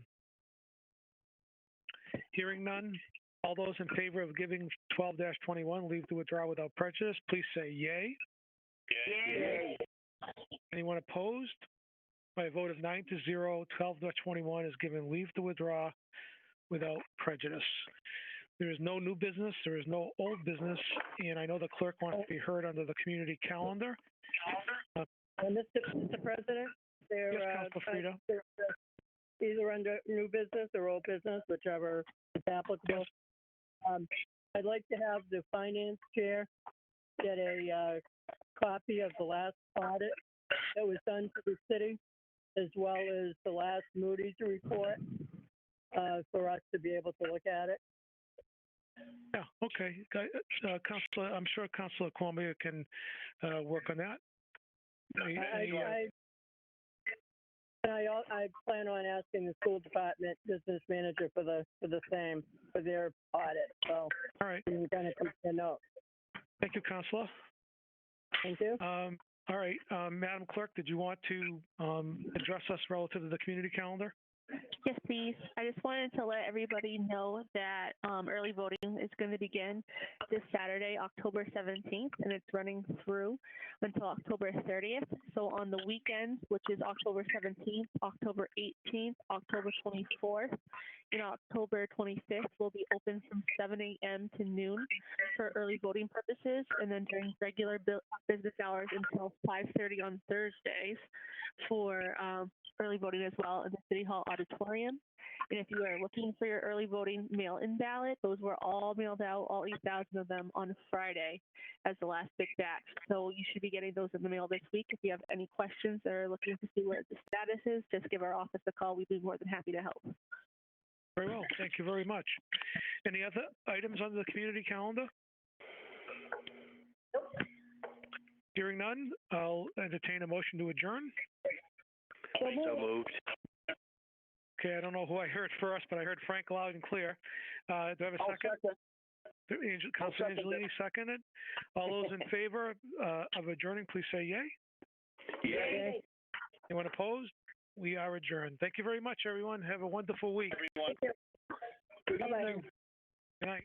Hearing none, all those in favor of giving 12-21 leave to withdraw without prejudice, please say yay. Yay. Anyone opposed? By a vote of 9-0, 12-21 is given leave to withdraw without prejudice. There is no new business, there is no old business, and I know the clerk wants to be heard under the community calendar. Mr. President, Yes, Councilor Frida. they're either under new business or old business, whichever is applicable. I'd like to have the finance chair get a copy of the last audit that was done for the city, as well as the last Moody's report, for us to be able to look at it. Yeah, okay. Councilor, I'm sure Councilor Cormier can work on that. I plan on asking the school department business manager for the same, for their audit, so. All right. I'm gonna take a note. Thank you, Councilor. Thank you. All right, Madam Clerk, did you want to address us relative to the community calendar? Yes, please. I just wanted to let everybody know that early voting is going to begin this Saturday, October 17th, and it's running through until October 30th. So on the weekends, which is October 17th, October 18th, October 24th, and October 25th, will be open from 7 a.m. to noon for early voting purposes, and then during regular business hours until 5:30 on Thursdays for early voting as well in the City Hall auditorium. And if you are looking for your early voting mail-in ballot, those were all mailed out, all 8,000 of them, on Friday as the last big batch. So you should be getting those in the mail this week. If you have any questions or are looking to see where the status is, just give our office a call. We'd be more than happy to help. Very well. Thank you very much. Any other items on the community calendar? Hearing none, I'll entertain a motion to adjourn. So moved. Okay, I don't know who I heard first, but I heard Frank loud and clear. Do I have a second? Councilor Angelini seconded. All those in favor of adjourning, please say yay. Yay. Anyone opposed? We are adjourned. Thank you very much, everyone. Have a wonderful week. Everyone. Good evening. Good night.